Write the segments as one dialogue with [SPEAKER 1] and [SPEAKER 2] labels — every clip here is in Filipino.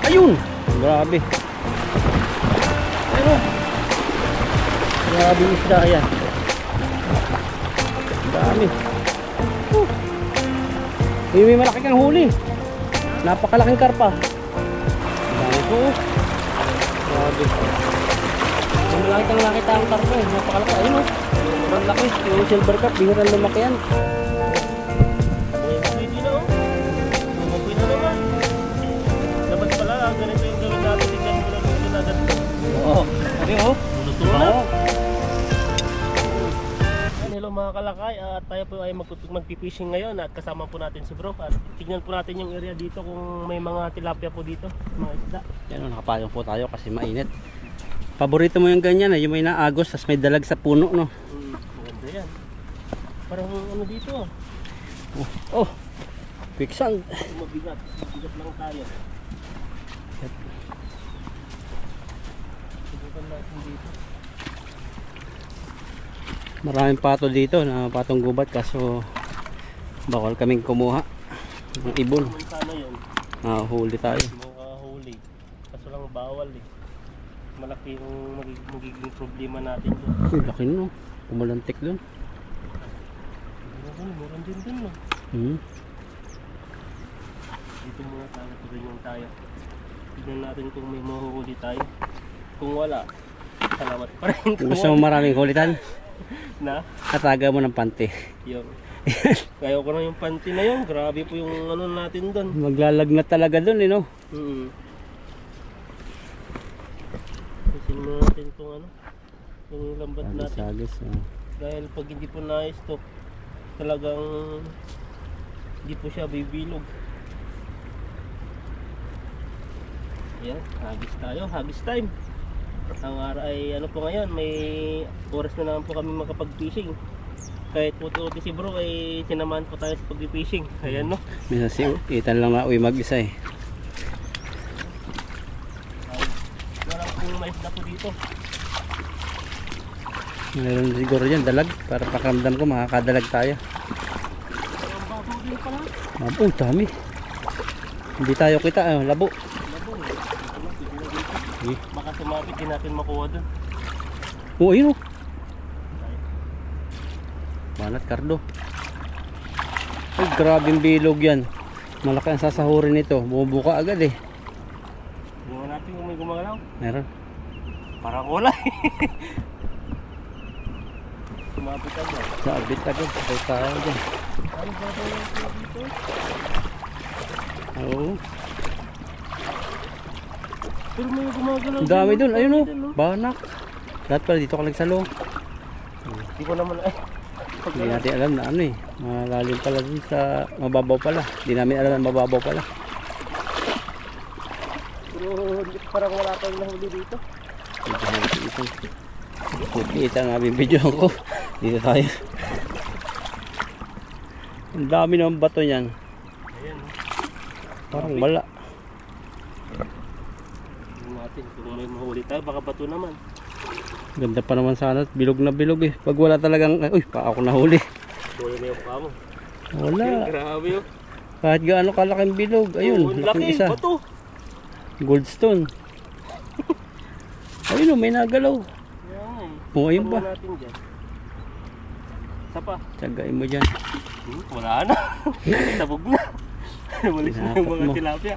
[SPEAKER 1] Ayun! Grabe. Pero, grabe yung isda yan. Dami. May malaki kang huli. Napakalaking karpa. Dami po. Grabe. May malaki kang nakita ang karpa. Napakalaki. Ayun o. Ang laki. Yung silver cup. Bihirang lumaki yan.
[SPEAKER 2] Pwede na o. Pwede na naman. Dapat pala ganito yung gawin natin. Tingnan mo lang yung agad.
[SPEAKER 1] Oo. Ano o?
[SPEAKER 2] Luto na. Hello mga kalakay, at tayo po ay magpipishing ngayon at kasama po natin si bro at tignan po natin yung area dito kung may mga tilapia po dito, mga isda.
[SPEAKER 1] Yan o, nakapayong po tayo kasi mainit. Paborito mo yung ganyan yung may naagos tapos may dalag sa puno no.
[SPEAKER 2] Maganda yan. Parang ano dito
[SPEAKER 1] Oh, quicksand.
[SPEAKER 2] mabigat lang tayo. Subukan natin dito.
[SPEAKER 1] Maraming pato dito na patong gubat kaso bawal kaming kumuha ng ibon.
[SPEAKER 2] Sana yun,
[SPEAKER 1] Huli tayo.
[SPEAKER 2] makahuli. Kaso lang bawal eh. Malaki yung magiging problema natin doon.
[SPEAKER 1] Uy, laki no. Pumulantik dun.
[SPEAKER 2] Meron din dun no. Dito muna tayo, tuloy tayo. Tignan natin kung may mahuhuli tayo. Kung wala, salamat pa rin.
[SPEAKER 1] Kung gusto mo maraming hulitan,
[SPEAKER 2] Na?
[SPEAKER 1] kataga mo ng panty.
[SPEAKER 2] Yung. Kaya ko na yung panty na yun. Grabe po yung ano natin doon.
[SPEAKER 1] Maglalagnat talaga dun no.
[SPEAKER 2] Isin mo natin itong ano. Yung lambat natin.
[SPEAKER 1] Agis.
[SPEAKER 2] Dahil pag hindi po na-stock, talagang hindi po siya bibilog. Ayan, hagis tayo. Hagis time. Ang araw ay ano po ngayon, may oras na naman po kami makapag-fishing. Kahit puti-uti si bro ay sinamahan po tayo sa pag-fishing. Ayan no.
[SPEAKER 1] Minsan si Ethan lang na uwi mag-isa
[SPEAKER 2] Walang pong mais na po dito.
[SPEAKER 1] Meron siguro dyan dalag para pakiramdam ko makakadalag tayo.
[SPEAKER 2] Ang babaw din pala.
[SPEAKER 1] Dami. Hindi tayo kita labo.
[SPEAKER 2] Baka sumapit din natin makuha doon.
[SPEAKER 1] Ayun o. Banat kardo. Ay grabing bilog yan. Malaki ang sasahurin nito. Bumubuka agad
[SPEAKER 2] Tingnan natin kung may gumagalaw.
[SPEAKER 1] Meron.
[SPEAKER 2] Parang kulay. Sumapit agad.
[SPEAKER 1] Sabit agad. Sabay tayo dyan.
[SPEAKER 2] Ano ba ito yung dito?
[SPEAKER 1] Oo.
[SPEAKER 2] Pero may gumagalaw.
[SPEAKER 1] Ang dami dun. Ayun o.
[SPEAKER 2] no?
[SPEAKER 1] Banak. Lahat pala dito ka nagsalo.
[SPEAKER 2] Hindi ko naman
[SPEAKER 1] Hindi natin alam na malalim pala dun sa mababaw pala. Hindi namin alam na mababaw pala.
[SPEAKER 2] Pero parang wala tayong nahuli dito.
[SPEAKER 1] Dito natin itong puti ang aming video ko. Dito tayo. Ang dami ng bato niyan.
[SPEAKER 2] Ayan o.
[SPEAKER 1] Parang wala.
[SPEAKER 2] Tingnan natin kung may mahuli tayo. Baka bato naman.
[SPEAKER 1] Ganda pa naman sana. Bilog na bilog Pag wala talagang, uy, pa ako nahuli.
[SPEAKER 2] Tuloy na yung pamo.
[SPEAKER 1] Wala.
[SPEAKER 2] Grabe yun.
[SPEAKER 1] Kahit gaano kalaking bilog. Ayun, laking isa.
[SPEAKER 2] Bato.
[SPEAKER 1] Goldstone. Ayun may nagalaw.
[SPEAKER 2] Yan.
[SPEAKER 1] Ayun pa.
[SPEAKER 2] Natin dyan. Isa pa.
[SPEAKER 1] Tsagain mo dyan.
[SPEAKER 2] Wala na. Sabog na. Nawalis na yung mga tilapia.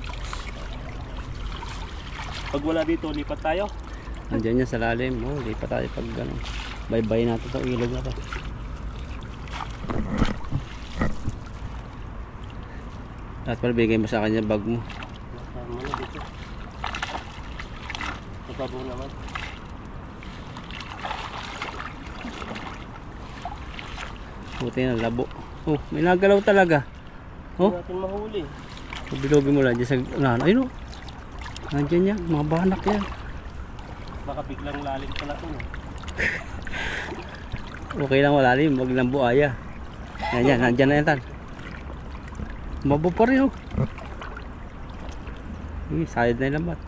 [SPEAKER 2] Pag wala dito, lipat tayo.
[SPEAKER 1] Andiyan yan sa lalim. Lipat tayo pag bye-bye natin itong ilog na to. At pala bigay mo sa kanya bag mo.
[SPEAKER 2] Nasaan mo na dito. Sabaw naman.
[SPEAKER 1] Buti na labo. May nagalaw talaga.
[SPEAKER 2] Hindi natin mahuli.
[SPEAKER 1] Bilogin mo lang dyan sa unahan. Ayun nandiyan yan. Mga banak yan.
[SPEAKER 2] Baka biglang lalim pala ito.
[SPEAKER 1] Okay lang malalim. Huwag lang buaya. Yan. Nandiyan na yan tan. Mabo pa rin sayad na yung lambat.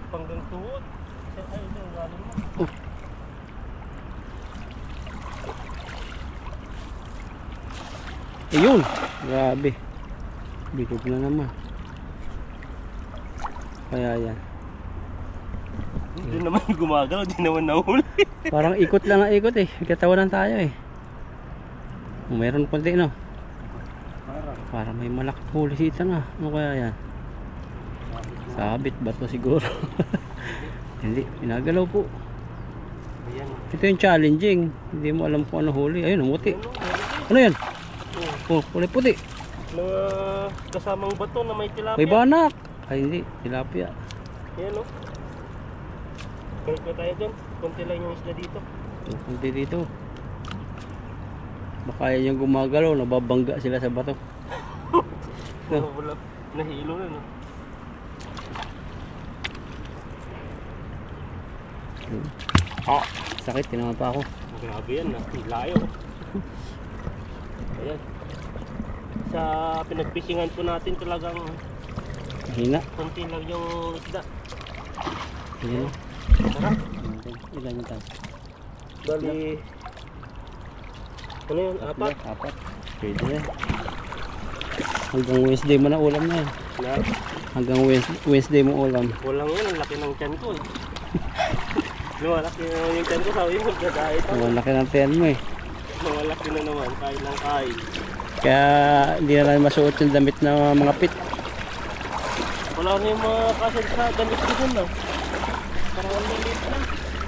[SPEAKER 2] Panggang tuhod. Ay, ito. Lalim na.
[SPEAKER 1] Ayun. Grabe. Bilog na naman. kaya yan?
[SPEAKER 2] Hindi naman gumagalaw, di naman nahuli.
[SPEAKER 1] Parang ikot lang ang ikot eh. Katawanan tayo eh. Meron konti no. Parang may malaking huli sita na. Ano kaya yan? Sabit ba to siguro? Hindi, pinagalaw po.
[SPEAKER 2] Ayan.
[SPEAKER 1] Ito yung challenging. Hindi mo alam kung ano huli. Ayun, umuti. Ano yan? Oh, kulay puti.
[SPEAKER 2] Mga kasamang bato na may tilapia.
[SPEAKER 1] May banak. Ay hindi, tilapia.
[SPEAKER 2] Ayan o. Balik na tayo dyan. Kunti lang yung isla dito.
[SPEAKER 1] Kunti dito. Baka yan yung gumagalaw, nababangga sila sa bato. No.
[SPEAKER 2] Wala. Nahilo na no.
[SPEAKER 1] Ah, sakit, tinaman pa ako.
[SPEAKER 2] Grabe yan na. Layo. Ayan. Sa pinagpisingan po natin talagang
[SPEAKER 1] Hina.
[SPEAKER 2] konti lang yung isda.
[SPEAKER 1] Ayan.
[SPEAKER 2] Tara.
[SPEAKER 1] Ilan yung tayo?
[SPEAKER 2] Bali. Ano yun? Apat?
[SPEAKER 1] Apat. Pwede yan. Hanggang Wednesday mo na ulam na yan.
[SPEAKER 2] Na?
[SPEAKER 1] Hanggang Wednesday mo ulam.
[SPEAKER 2] Walang yun. Ang laki ng tiyan ko eh. Malaki na yung tiyan ko. Sabi mo, gagahit ako.
[SPEAKER 1] Ang laki ng tiyan mo eh.
[SPEAKER 2] Malaki na naman. Kain lang kain.
[SPEAKER 1] Kaya hindi na lang masuot yung damit na mga pit.
[SPEAKER 2] Wala na yung mga kasal sa damit ko dun no. Parang ang lilit na.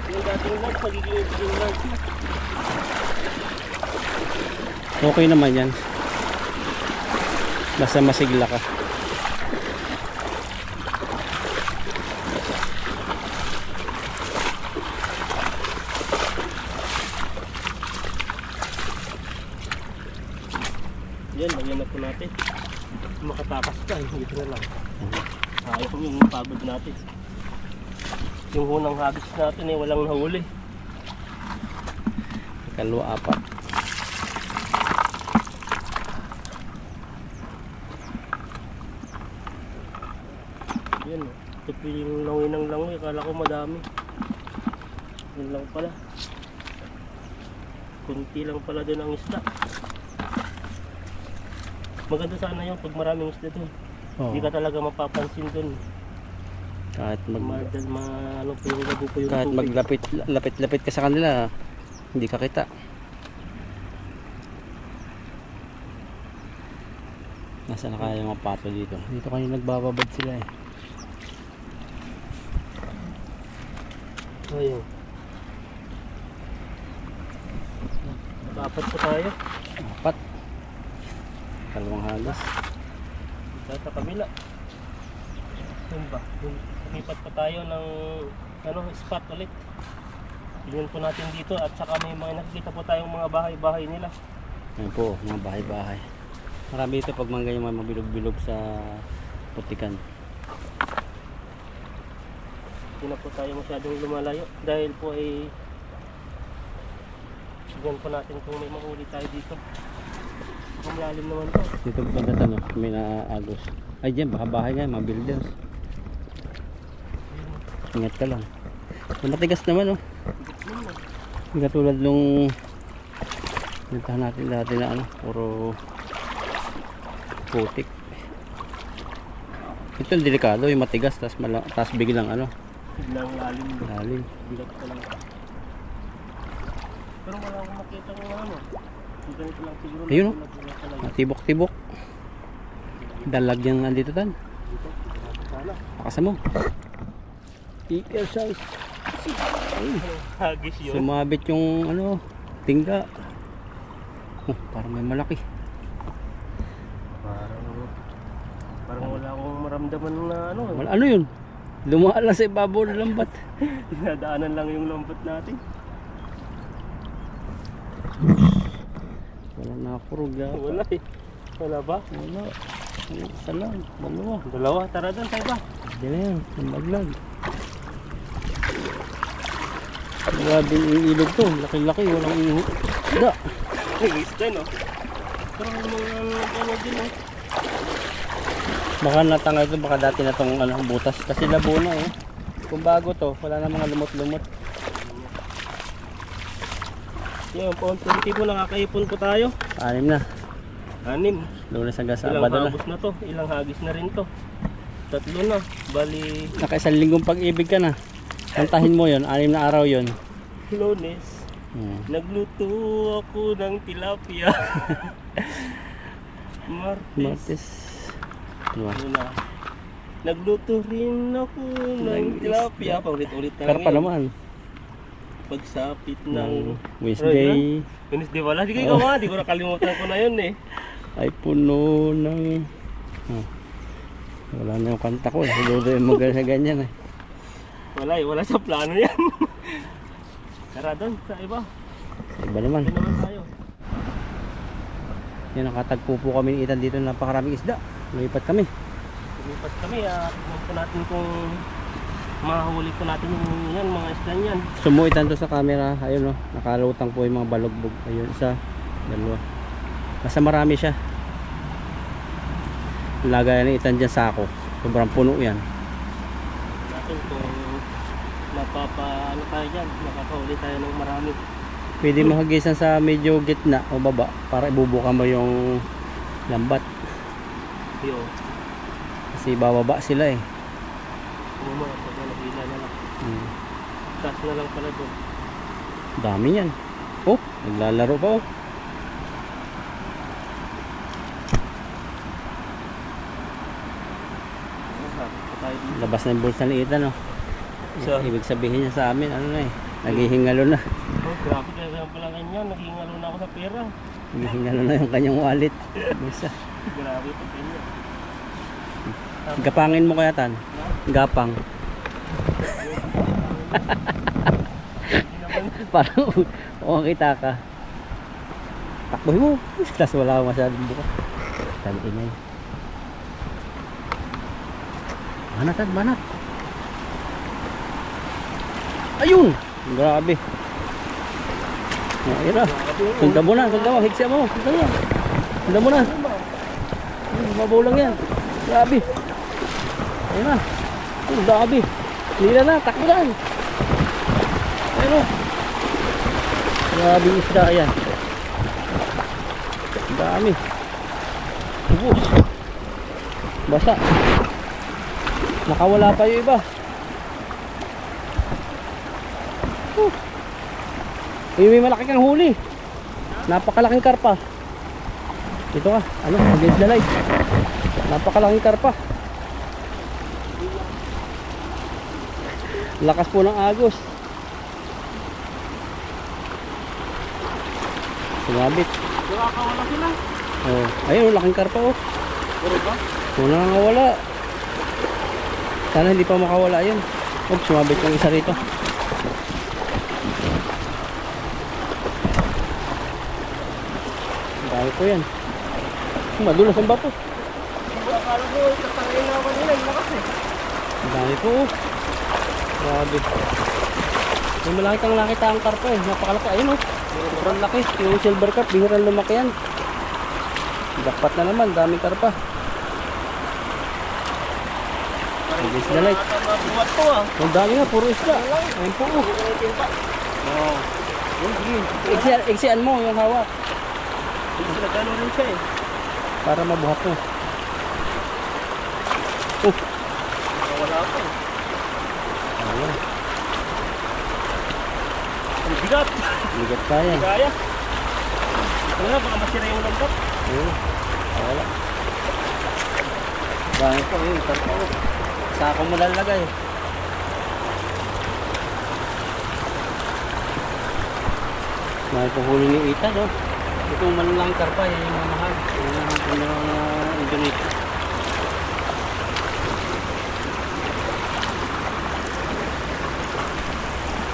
[SPEAKER 2] Yung dating large, magiging large na.
[SPEAKER 1] Okay naman yan. Basta masigla ka.
[SPEAKER 2] Yan, lagyan na po natin. Makatakas ka, dito na lang. Ayos yung pagod natin. Yung unang hagis natin eh, walang nahuli.
[SPEAKER 1] Kalwa apat.
[SPEAKER 2] Yan, ito po yung langoy ng langoy. Akala ko madami. Yun lang pala. Kunti lang pala doon ang isda. Maganda sana yun pag maraming isda doon.
[SPEAKER 1] Oh.
[SPEAKER 2] Hindi ka talaga mapapansin doon.
[SPEAKER 1] Kahit
[SPEAKER 2] Ano po yung labo po yung
[SPEAKER 1] kahit
[SPEAKER 2] tubig.
[SPEAKER 1] maglapit ka sa kanila, hindi ka kita. Nasa na kaya yung mga pato dito? Dito kayo nagbababad sila eh.
[SPEAKER 2] Ayun. Dapat po tayo.
[SPEAKER 1] Apat. Kalawang halos.
[SPEAKER 2] Dito sa kabila. Yun ba? Lumipat pa tayo ng spot ulit. Tingnan po natin dito at saka may mga nakikita po tayong mga bahay-bahay nila.
[SPEAKER 1] Ayan po, mga bahay-bahay. Marami ito pag mga ganyan mabilog-bilog sa putikan.
[SPEAKER 2] Hindi na po tayo masyadong lumalayo dahil po ay tingnan po natin kung may mahuli tayo dito. Kung lalim naman to.
[SPEAKER 1] Dito banda tanong, may naagos. Ay dyan, baka bahay nga, mga builders. Ingat ka lang. Matigas naman oh. Hindi katulad nung pinuntahan natin dati na puro putik. Ito yung delikado, yung matigas, tas biglang
[SPEAKER 2] Biglang lalim.
[SPEAKER 1] lalim.
[SPEAKER 2] Bigat pa lang. Pero wala akong makita ng ganito lang siguro.
[SPEAKER 1] Ayun oh.
[SPEAKER 2] Talaga.
[SPEAKER 1] Tibok-tibok. Dalag yan nandito tan.
[SPEAKER 2] Dito. Sana.
[SPEAKER 1] Pakasa mo. Equal size. Ay,
[SPEAKER 2] Hagis yun.
[SPEAKER 1] sumabit yung tingga. Oh, parang may malaki.
[SPEAKER 2] Parang wala akong maramdaman na
[SPEAKER 1] Wala, ano yun? Lumaan lang sa ibabaw ng lambat.
[SPEAKER 2] Nadaanan lang yung lambot natin.
[SPEAKER 1] Wala nakurog yata.
[SPEAKER 2] Wala eh. Wala ba?
[SPEAKER 1] Wala. Isa lang. Dalawa.
[SPEAKER 2] Dalawa. Tara doon tayo ba?
[SPEAKER 1] Hindi na yan. Ang maglag. Grabe yung ilog to. Laki-laki. Walang iho. Da.
[SPEAKER 2] Ay, waste din oh. Pero may mga din oh.
[SPEAKER 1] Baka natanga ito. Baka dati na itong butas. Kasi labo na eh. Kung bago to, wala na mga lumot-lumot.
[SPEAKER 2] Yan, paunti mo nakakaipon po tayo.
[SPEAKER 1] 6 na.
[SPEAKER 2] 6.
[SPEAKER 1] Lunes hanggang sa
[SPEAKER 2] Ilang
[SPEAKER 1] Abado na.
[SPEAKER 2] hagis na to. Ilang hagis na rin to. Tatlo na. Bali,
[SPEAKER 1] Naka-isang linggong pag-ibig ka na. Kantahin mo yon, 6 na araw yon.
[SPEAKER 2] Lunes. Nagluto ako ng tilapia. Martes.
[SPEAKER 1] Diba?
[SPEAKER 2] Ano na? Nagluto rin ako ng tilapia. Paulit-ulit na lang
[SPEAKER 1] Karpa
[SPEAKER 2] yun.
[SPEAKER 1] naman.
[SPEAKER 2] Pagsapit ng
[SPEAKER 1] Wednesday
[SPEAKER 2] Wednesday wala. Di ko nga. Di ko nakalimutan ko na yun eh.
[SPEAKER 1] ay puno ng... Wala na yung kanta ko. Siguro yung magaling sa ganyan eh.
[SPEAKER 2] Wala eh. Wala sa plano yan. Tara doon sa iba.
[SPEAKER 1] Iba naman.
[SPEAKER 2] Doon naman tayo.
[SPEAKER 1] Yan, nakatagpo po kami ni Ethan dito. Napakaraming isda. Lumipat kami.
[SPEAKER 2] Lumipat kami. Tignan po natin kung mahuli po natin yung yan, mga isda yan.
[SPEAKER 1] Sumuitan to sa camera. Ayun o. Nakalutang po yung mga balugbog. Ayun. Isa. Dalawa. Basta marami siya. Lagayan ni Ethan dyan sako. Sobrang puno yan.
[SPEAKER 2] Natin kung ano tayo dyan. Makakahuli tayo ng marami.
[SPEAKER 1] Pwede makagisan sa medyo gitna o baba para ibubuka mo yung lambat.
[SPEAKER 2] Yo.
[SPEAKER 1] Kasi bababa sila eh.
[SPEAKER 2] Pag nabila na lang. Taas na lang pala doon.
[SPEAKER 1] Dami yan. Oh, naglalaro pa oh. Labas na yung bulsa ni Ethan oh.
[SPEAKER 2] So,
[SPEAKER 1] Ibig sabihin niya sa amin ano na eh. Naghihingalo na.
[SPEAKER 2] oh, grabe kaya pala ganyan. Naghingalo na ako sa pera.
[SPEAKER 1] Naghihingalo na yung kanyang wallet. Bulsa.
[SPEAKER 2] Grabe pag ganyan.
[SPEAKER 1] Gapangin mo kaya Tan? Gapang. Parang kita ka. Takboy mo. Tapos wala masyadong buka. Tan ingay. Banat Tan, banat. Ayun! Grabe. Ayun na. Sundan mo na, sundan mo. Higsa mo. Sundan mo. Sundan mo na. Mabulang yan. Grabe. Ayun na. Grabe. Nila na, takbo na. Ayun o. Grabe yung isda yan. Dami. Ubus. Basa. Nakawala pa yung iba. May malaki kang huli. Napakalaking karpa. Ito ka, ano, against the light. Napakalaking karpa. Lakas po ng agos. Sumabit.
[SPEAKER 2] Nakakawala sila.
[SPEAKER 1] Oh, ayun, laking karpa oh.
[SPEAKER 2] Puro ba?
[SPEAKER 1] Wala nang nawala. Sana hindi pa makawala yun. Oh, sumabit yung isa rito. Dahil po yan. Madulas ang bato.
[SPEAKER 2] Akala ko, tatangin na ako nila. Yung lakas eh.
[SPEAKER 1] Dahil po. Grabe. May malaki kang nakita ang karpa eh. Napakalaki. Ayun oh. Sobrang laki. Yung silver carp. Bihirang lumaki yan. Dapat na naman. Daming karpa. Against the light.
[SPEAKER 2] Buhat to ah.
[SPEAKER 1] Ang dami nga. Puro isda. Ayun po oh.
[SPEAKER 2] Oo.
[SPEAKER 1] Iksian mo yung hawak.
[SPEAKER 2] Nagano rin siya eh.
[SPEAKER 1] Para mabuhat mo. Oh.
[SPEAKER 2] Wala ako eh.
[SPEAKER 1] Ayun.
[SPEAKER 2] Ang bigat.
[SPEAKER 1] Ligat kaya.
[SPEAKER 2] Kaya. Ito na, baka masira yung lambat.
[SPEAKER 1] Ayun. Wala. Dami po yun. Karpa oh. Sako mo lalagay. Mahal po huli ni Ethan no? Itong malalang karpa yan yung mga mahal. Yan ang mga Indonesia.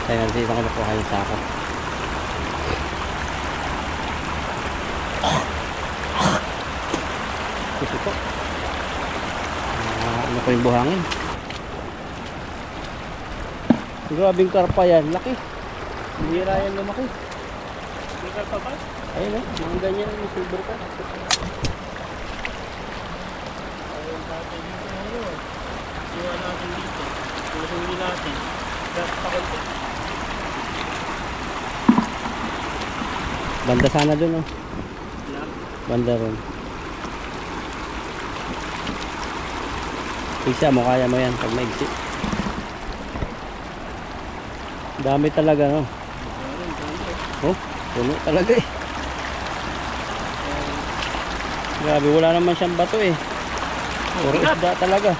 [SPEAKER 1] Kaya natin ko na po kayo sako. Ito po. Ano po yung buhangin. Grabing karpa yan. Laki. Bihira yan lumaki.
[SPEAKER 2] Bigat pa ba?
[SPEAKER 1] Ayun o. Mga ganyan yung silver carp.
[SPEAKER 2] Ayun natin dito ngayon. Iwan natin dito. Iwan natin. Dapat pa konti.
[SPEAKER 1] Banda sana dun o. Banda ron. Isa mo, kaya mo yan pag maigsi. Dami talaga, no? Oh, puno talaga eh. Grabe, wala naman siyang bato eh. Puro isda talaga.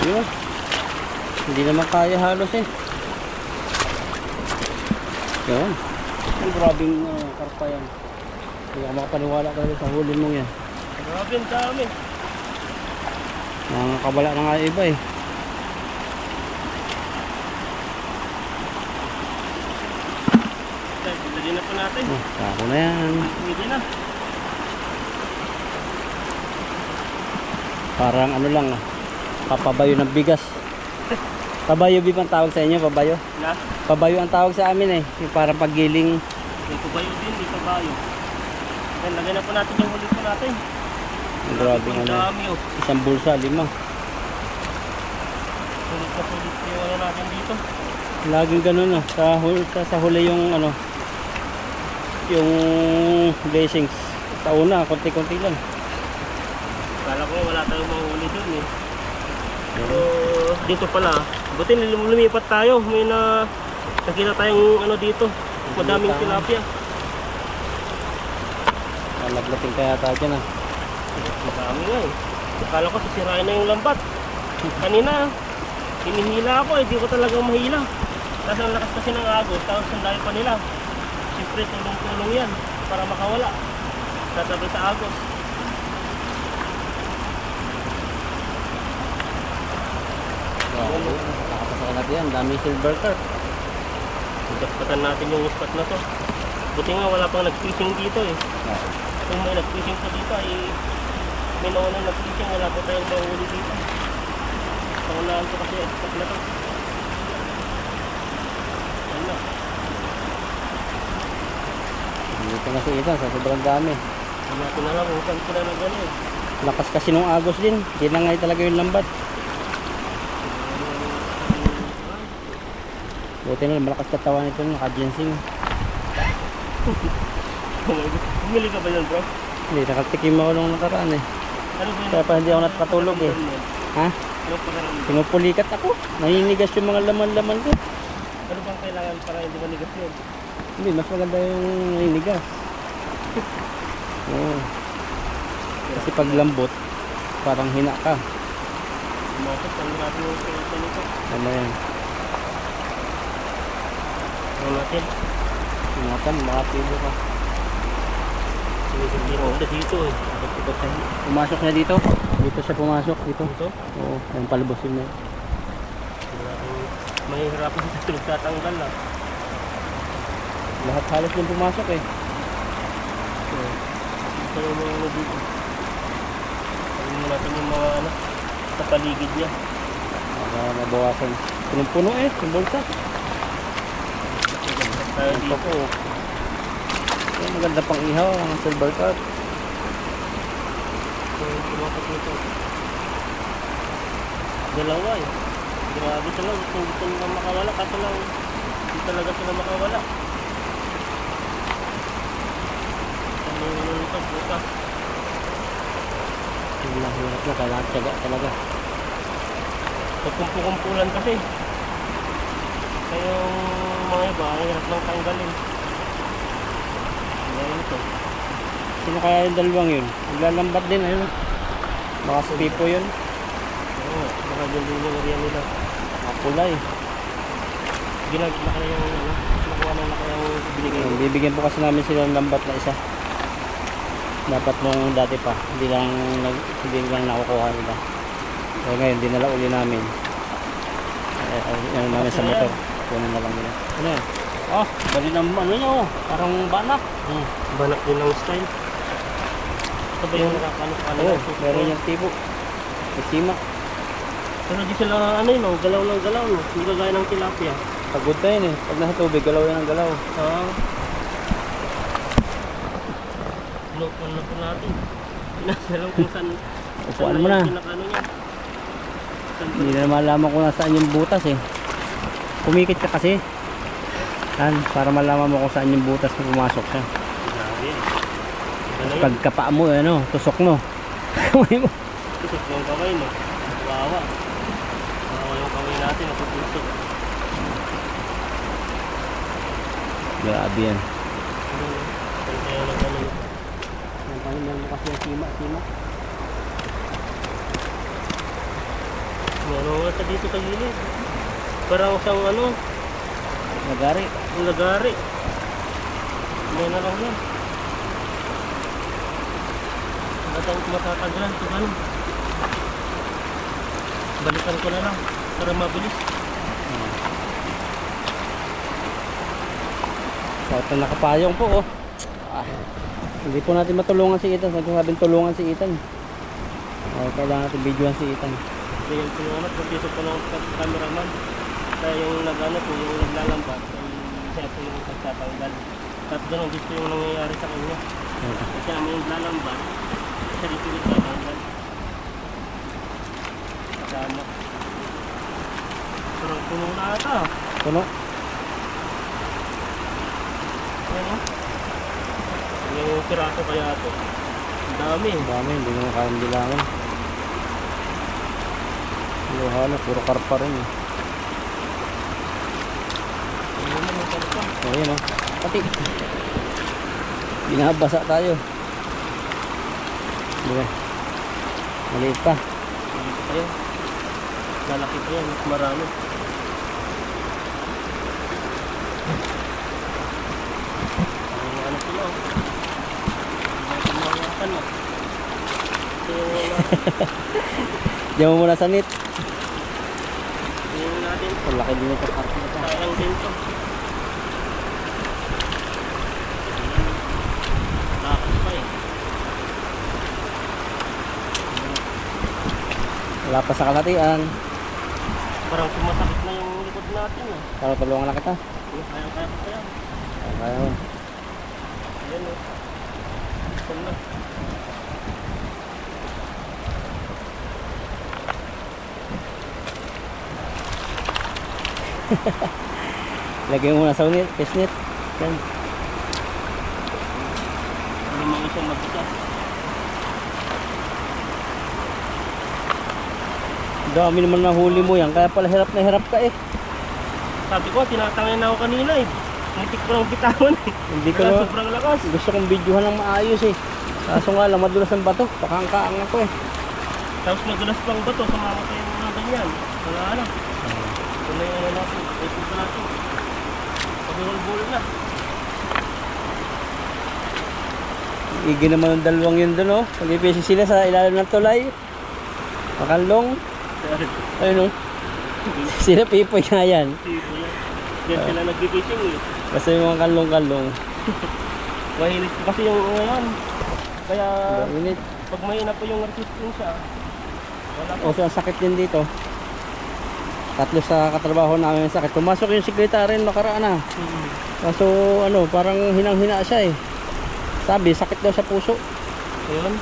[SPEAKER 1] Yun. Hindi naman kaya halos eh. Yun. Ang grabing karpa yan. Hindi ka makapaniwala talaga sa huli mong yan.
[SPEAKER 2] Grabe, ang dami.
[SPEAKER 1] Nakakabala na nga iba eh.
[SPEAKER 2] Dali na po natin.
[SPEAKER 1] Oh, sako na yan.
[SPEAKER 2] Pwede na.
[SPEAKER 1] Parang ano lang, papabayo ng bigas. Pabayo bipang tawag sa inyo, pabayo.
[SPEAKER 2] Na?
[SPEAKER 1] Pabayo ang tawag sa amin eh. Yung parang paggiling.
[SPEAKER 2] May kabayo din, may kabayo. Then, lagay na po natin yung huli po natin.
[SPEAKER 1] Grabe
[SPEAKER 2] Ang
[SPEAKER 1] ano.
[SPEAKER 2] dami oh.
[SPEAKER 1] Isang bulsa, 5.
[SPEAKER 2] Sulit na sulit yung ano natin dito.
[SPEAKER 1] Laging ganun ah. Sa huli yung ano, yung blessings. Sa una, konti-konti lang.
[SPEAKER 2] Kala ko wala tayong mahuli dun eh. So, dito pala. Buti lumipat tayo. May nakita tayong ano dito. Madaming tilapia.
[SPEAKER 1] Naglating kaya tayo dyan ah.
[SPEAKER 2] Madami nga eh. Akala ko sisirain na yung lambat. Kanina, hinihila ako eh. Di ko talagang mahila. Tapos ang lakas kasi ng agos. Tapos ang dami pa nila. Siyempre tulong-tulong yan para makawala. Tatabi sa agos.
[SPEAKER 1] Nakapasakal natin yan. Daming silver carp.
[SPEAKER 2] Daspatan natin yung spot na to. Buti nga wala pang nag-fishing dito eh. Kung may nag-fishing pa dito ay may naunang nag-fishing, wala pa tayong mahuli dito. Pangunahan ko kasi yung spot na to. Ayan na.
[SPEAKER 1] Dito na si Ethan sa sobrang dami.
[SPEAKER 2] Hindi natin alam kung saan sila na gano'n.
[SPEAKER 1] Lakas kasi nung agos din. Hindi na nga talaga yung lambat. Buti na malakas katawan nito, naka-ginseng.
[SPEAKER 2] Bumili ka ba yan bro?
[SPEAKER 1] Hindi, nakatikim ako nung nakaraan eh.
[SPEAKER 2] Ano ba yun?
[SPEAKER 1] Kaya pa hindi ako nakatulog eh. Ha?
[SPEAKER 2] Ano pagkaroon?
[SPEAKER 1] Pinupulikat ako. Naninigas yung mga laman-laman ko.
[SPEAKER 2] Ano bang kailangan para hindi manigas yun?
[SPEAKER 1] Hindi, mas maganda yung naninigas. Oo. Kasi pag lambot, parang hina ka.
[SPEAKER 2] Sumasok, saan natin yung pinito nito?
[SPEAKER 1] Ano yan?
[SPEAKER 2] Ano natin?
[SPEAKER 1] Ingatan, makatibo ka.
[SPEAKER 2] Sinisipin ako dito eh.
[SPEAKER 1] Pumasok na dito. Dito siya pumasok. Dito.
[SPEAKER 2] Dito?
[SPEAKER 1] Oo, yung palabosin na.
[SPEAKER 2] Mahihirapan sa pinagtatanggal ah.
[SPEAKER 1] Lahat halos yung pumasok eh.
[SPEAKER 2] Ito yung mga ano dito. Sabihin mo natin yung mga ano sa paligid niya.
[SPEAKER 1] Para mabawasan. Punong-puno eh, yung bulsa.
[SPEAKER 2] Tayo
[SPEAKER 1] Ito
[SPEAKER 2] dito.
[SPEAKER 1] po. Yung maganda pang ihaw, ang silver carp.
[SPEAKER 2] Tumakot nito. Dalawa eh. Grabe sila. Gusto nila makawala. Kaso lang hindi talaga sila makawala. Ano yung ito bukas.
[SPEAKER 1] Yung mahirap na, kailangan tiyaga talaga.
[SPEAKER 2] Kumpulan kasi. Kaya yung mga iba, ang hirap lang tanggalin. Ngayon ito.
[SPEAKER 1] Sino kaya yung dalawang yun? Naglalambat din, ayun. Baka sa pipo yun.
[SPEAKER 2] Oo, baka din yung area nila.
[SPEAKER 1] Makulay.
[SPEAKER 2] Ginagla ka na yung ano, nakuha na kayang binigay mo.
[SPEAKER 1] Bibigyan po kasi namin sila ng lambat na isa. Dapat nung dati pa, hindi lang nakukuha nila. Kaya ngayon, dinala uli namin. Ano namin sa motor. Kunin na lang nila. Ano yan? Oh, bali ng ano nyo, parang banak.
[SPEAKER 2] Banak din ng style. Ito ba yung nakakano-ano?
[SPEAKER 1] Oo, meron yung tipo. Isima.
[SPEAKER 2] Pero di sila ano yun, no? Galaw ng galaw, no? Hindi kagaya ng tilapia.
[SPEAKER 1] Pagod na yun eh. Pag nasa tubig, galaw yan ang galaw.
[SPEAKER 2] Local na po natin. Pinasalang kung saan.
[SPEAKER 1] Upuan mo na.
[SPEAKER 2] Pinakano niya.
[SPEAKER 1] Hindi na malaman kung nasaan yung butas eh. Kumikit ka kasi. Yan, para malaman mo kung saan yung butas na pumasok siya.
[SPEAKER 2] Grabe. Ano yun?
[SPEAKER 1] Pagkapa mo, ano, tusok mo. Kamay mo.
[SPEAKER 2] Tusok yung kamay no. Wawa. Wawa yung kamay natin, naputusok.
[SPEAKER 1] Grabe yan.
[SPEAKER 2] Kaya nag-ano.
[SPEAKER 1] Ang panginoon mo kasi yung sima.
[SPEAKER 2] Ano nga dito sa gilid. Parang siyang ano,
[SPEAKER 1] Nagari.
[SPEAKER 2] lagari. May na lang yan. Matatagalan ito ganun. Balikan ko na lang para mabilis.
[SPEAKER 1] Ito nakapayong po oh. Hindi po natin matulungan si Ethan. Sabi tulungan si Ethan. Kailangan natin videoan si Ethan.
[SPEAKER 2] Ganyan po yung anak, nagtisok po ng cameraman. Kaya yung nag-ano po, yung naglalambat, ay siya po yung pagtatanggal. Tapos ganun gusto yung nangyayari sa kanya. Kasi kami yung naglalambat, siya dito yung tatanggal. Kasama. Parang puno na ata.
[SPEAKER 1] Puno.
[SPEAKER 2] Ano? Yung piraso kaya ito. Ang dami.
[SPEAKER 1] Ang dami, hindi mo kayang bilangan. Luha na, puro karpa rin eh.
[SPEAKER 2] Ayun na, may karpa.
[SPEAKER 1] So yun oh. Pati. Binabasa tayo. Diba? Maliit pa.
[SPEAKER 2] Dito tayo. Lalaki pa yan, mas marami. Ang ano sila oh. Ang mga ano.
[SPEAKER 1] Diyan mo muna sa net.
[SPEAKER 2] Tingnan natin.
[SPEAKER 1] Ang laki din ito karpa na ito.
[SPEAKER 2] Sayang din to. Takas pa eh.
[SPEAKER 1] Wala pa sa kalatian.
[SPEAKER 2] Parang sumasakit na yung likod natin ah.
[SPEAKER 1] Para tulungan na kita.
[SPEAKER 2] Kaya pa yan.
[SPEAKER 1] Kaya mo.
[SPEAKER 2] Ayan oh. Ito na.
[SPEAKER 1] Lagay mo muna sa unit, fish net. Yan.
[SPEAKER 2] Ano mga siyang magbigas.
[SPEAKER 1] Dami naman na huli mo yan. Kaya pala hirap na hirap ka eh.
[SPEAKER 2] Sabi ko, tinatangay na ako kanina eh. Muntik ko lang bitawan eh.
[SPEAKER 1] Hindi ko
[SPEAKER 2] Kaya
[SPEAKER 1] na,
[SPEAKER 2] sobrang lakas.
[SPEAKER 1] gusto kong videohan ng maayos eh. Kaso nga lang, madulas ang bato. Pakangkaang ako eh.
[SPEAKER 2] Tapos madulas pang bato, sumama tayo mga ganyan. Wala na. Ito na yung ano natin. Ito na natin. Pag-roll na.
[SPEAKER 1] Igi naman ang dalawang yun doon oh. Pag-ipisi sila sa ilalim ng tulay. Makalong. Ayun oh. Sila pipoy nga yan.
[SPEAKER 2] Diyan sila nag-fishing eh.
[SPEAKER 1] Basta yung mga kalong-kalong.
[SPEAKER 2] Mahilig ko kasi yung ngayon. Kaya
[SPEAKER 1] Minute.
[SPEAKER 2] pag mahina po yung resistensya, wala po.
[SPEAKER 1] O so, ang sakit din dito. Tatlo sa katrabaho namin ang sakit. Pumasok yung sekretary nakaraan na. Kaso ano, parang hinang-hina siya eh. Sabi, sakit daw sa puso.
[SPEAKER 2] Ayun.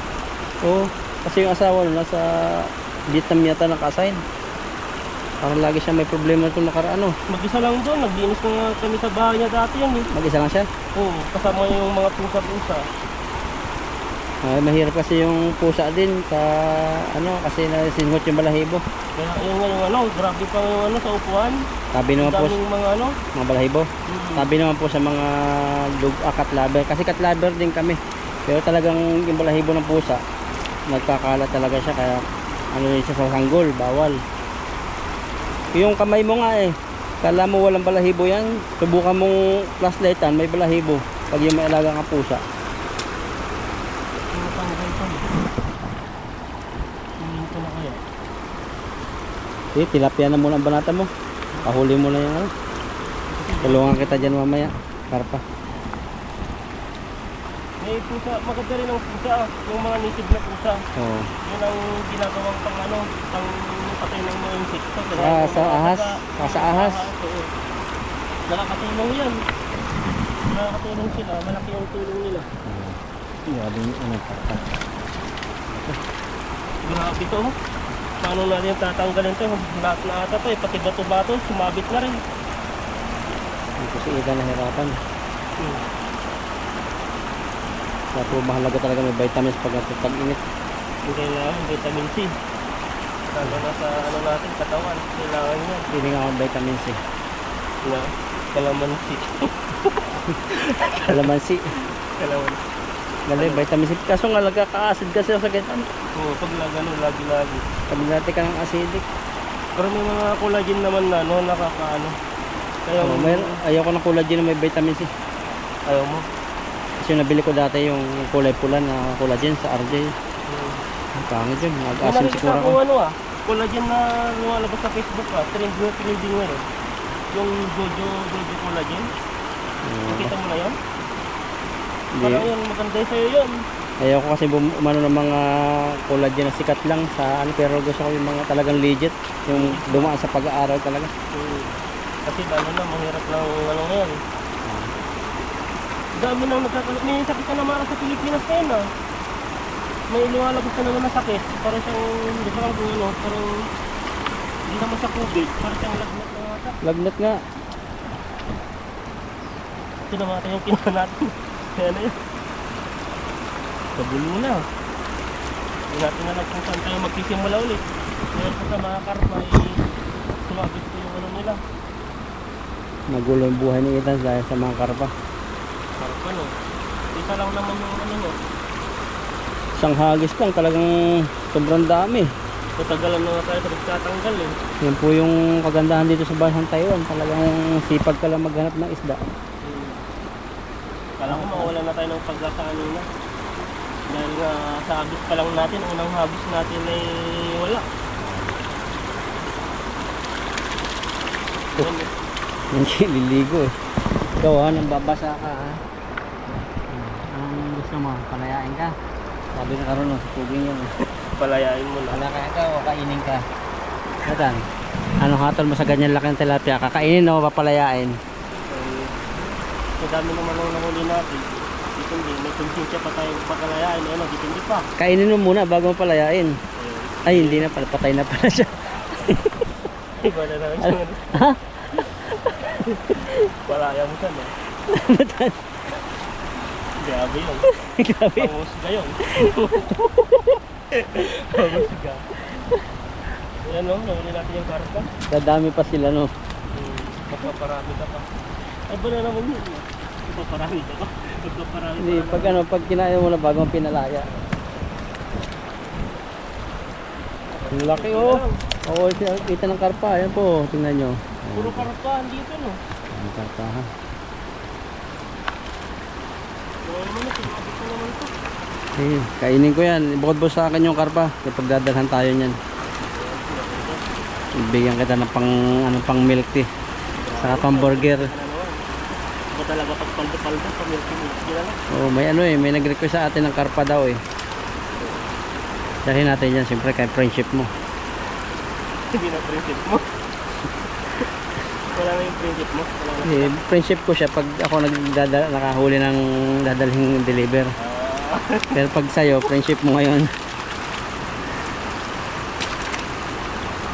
[SPEAKER 1] Oo. Kasi yung asawa nung nasa Vietnam yata naka-assign. Parang lagi siya may problema itong nakaraan.
[SPEAKER 2] Mag-isa lang doon. Naglinis ko nga kami sa bahay niya dati yan eh.
[SPEAKER 1] Mag-isa lang siya.
[SPEAKER 2] Oo, kasama yung mga pusa-pusa.
[SPEAKER 1] Ay, mahirap kasi yung pusa din sa ano, kasi nasinghot yung balahibo.
[SPEAKER 2] Kaya yung ano, grabe pa yung ano sa upuan.
[SPEAKER 1] Sabi naman po
[SPEAKER 2] Daming mga ano.
[SPEAKER 1] mga balahibo. Sabi naman po sa mga katlaber. Kasi katlaber din kami. Pero talagang yung balahibo ng pusa, nagkakalat talaga siya. Kaya ano rin siya sa sanggol, bawal. Yung kamay mo nga eh. Kala mo walang balahibo yan. Subukan mong flashlightan, may balahibo. Pag yung may alaga kang pusa.
[SPEAKER 2] Ito na kaya.
[SPEAKER 1] Eh, tilapia na muna ang banata mo. Pahuli mo na yung ano. Tulungan kita dyan mamaya. Karpa.
[SPEAKER 2] May pusa, maganda rin ang pusa. Yung mga native na pusa.
[SPEAKER 1] Oo.
[SPEAKER 2] Yun ang ginagawang pang ano, pang patay ng mga insekto.
[SPEAKER 1] Sa ahas. Sa ahas.
[SPEAKER 2] Oo. Nakakatulong yan. Nakakatulong sila. Malaki ang tulong nila.
[SPEAKER 1] Grabe yung ano, karpa.
[SPEAKER 2] Grabe to. Paano natin tatanggalin to? Lahat na ata to eh. Pati bato-bato, sumabit na rin.
[SPEAKER 1] Ito si Ida nahirapan. Kaya po mahalaga talaga may vitamins pag init.
[SPEAKER 2] Yung kailangan vitamin C. Lalo na sa ano natin, katawan. Kailangan yan.
[SPEAKER 1] Hindi nga ako vitamin C.
[SPEAKER 2] Na, kalamansi.
[SPEAKER 1] Kalamansi.
[SPEAKER 2] Kalamansi.
[SPEAKER 1] Galing, vitamin C. Kaso nga nagkaka-acid kasi ako sa ganyan.
[SPEAKER 2] Oo, pag gano'n, lagi-lagi.
[SPEAKER 1] Pag dati ka ng acidic.
[SPEAKER 2] Pero may mga collagen naman na, no, nakakaano. Kaya,
[SPEAKER 1] Ayoko ng collagen na may vitamin C.
[SPEAKER 2] ayaw mo.
[SPEAKER 1] Kasi yung nabili ko dati yung kulay pula na collagen sa RJ. Ang pangit yun.
[SPEAKER 2] May
[SPEAKER 1] Nag-asim
[SPEAKER 2] nakikita
[SPEAKER 1] siguro ako.
[SPEAKER 2] ko ano collagen na lumalabas sa Facebook trending ngayon. Yung Jojo collagen. Nakita mo na yun?
[SPEAKER 1] Hindi.
[SPEAKER 2] Parang yun, maganda sa'yo yun.
[SPEAKER 1] Ayoko kasi umano ng mga collagen na sikat lang sa ano, pero gusto ko yung mga talagang legit. Yung dumaan sa pag-aaral talaga.
[SPEAKER 2] Kasi lalo na, mahirap lang ano ngayon. Dami nang nagkakalit. May sakit ka na mara sa Pilipinas ngayon May lumalabas ka naman na sakit. Parang siyang, hindi pa kung ano, parang hindi naman sa COVID. Parang siyang lagnat na ata.
[SPEAKER 1] Lagnat nga.
[SPEAKER 2] Ito naman yung kinuha natin. Kaya na yun. Kabulo na. Hindi natin alam kung saan tayo magsisimula ulit. Ngayon po sa mga karma sumabit po yung ano nila.
[SPEAKER 1] Magulo yung buhay ni Ethan dahil sa mga karpa.
[SPEAKER 2] Karpa no. Isa lang naman yung ano no.
[SPEAKER 1] Isang hagis lang talagang sobrang dami.
[SPEAKER 2] Matagalan na tayo sa pagtatanggal
[SPEAKER 1] Yan po yung kagandahan dito sa bayan ng Taiwan. Talagang sipag ka lang maghanap ng isda.
[SPEAKER 2] Kala ko mawala na tayo ng pag-asa kanina. Dahil nga sa habis pa lang natin, unang habis natin ay wala.
[SPEAKER 1] Hindi liligo Ikaw nang babasa ka Anong gusto mo? Palayain ka? Sabi na karoon sa tubig yan
[SPEAKER 2] Palayain mo na.
[SPEAKER 1] Palakain ka o kainin ka? Nathan, anong hatol mo sa ganyan laki ng tilapia? Kakainin o papalayain?
[SPEAKER 2] Ang dami naman ang nahuli natin. Dito hindi, may konsensya pa tayo pagkalayain. Dito hindi pa.
[SPEAKER 1] Kainin mo muna bago mo palayain. Ay, hindi na pala. Patay na pala siya.
[SPEAKER 2] Iba na naman siya.
[SPEAKER 1] Ha?
[SPEAKER 2] Palaya mo saan
[SPEAKER 1] Nathan?
[SPEAKER 2] Grabe yun.
[SPEAKER 1] Grabe.
[SPEAKER 2] Pangusga yun. Pangusga. Ayan nahuli natin yung karpa.
[SPEAKER 1] Dadami pa sila
[SPEAKER 2] Magpaparami ka pa. Ay ba na naman yun? Magpaparami ka pa. Magpaparami
[SPEAKER 1] Hindi, pag kinain mo na bago mo pinalaya. Ang laki Oo, kita ng karpa. Ayan po, tingnan nyo.
[SPEAKER 2] Puro karpahan dito no.
[SPEAKER 1] Ang karpa ha. Kainin ko yan. Bukod sa akin yung karpa. Pagdadalhan tayo niyan. Bigyan kita ng pang milk tea. Saka pang burger.
[SPEAKER 2] Ba talaga pag paldo-paldo pag milk tea lang.
[SPEAKER 1] Oh, may nag-request sa atin ng karpa daw Dalhin natin yan siyempre kay friendship mo.
[SPEAKER 2] Hindi na friendship mo. Wala na yung friendship mo.
[SPEAKER 1] Friendship ko siya pag ako nakahuli ng dadalhin deliver. Pero pag sa'yo, friendship mo ngayon.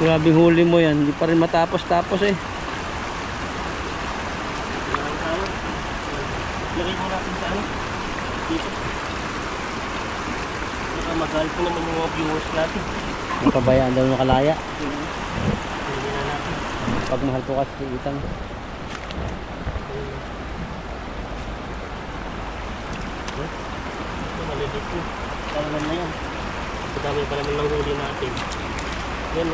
[SPEAKER 1] Grabing huli mo yan. Hindi pa rin matapos-tapos
[SPEAKER 2] Lagay mo natin sa dito. Magagal po naman yung mga viewers natin.
[SPEAKER 1] Napabayaan daw yung kalaya.
[SPEAKER 2] Hindi na natin.
[SPEAKER 1] Pagmahal ko kasi Ethan.
[SPEAKER 2] Maliliit po. Tawanan na yan. Madami pa naman lang huli natin. Yan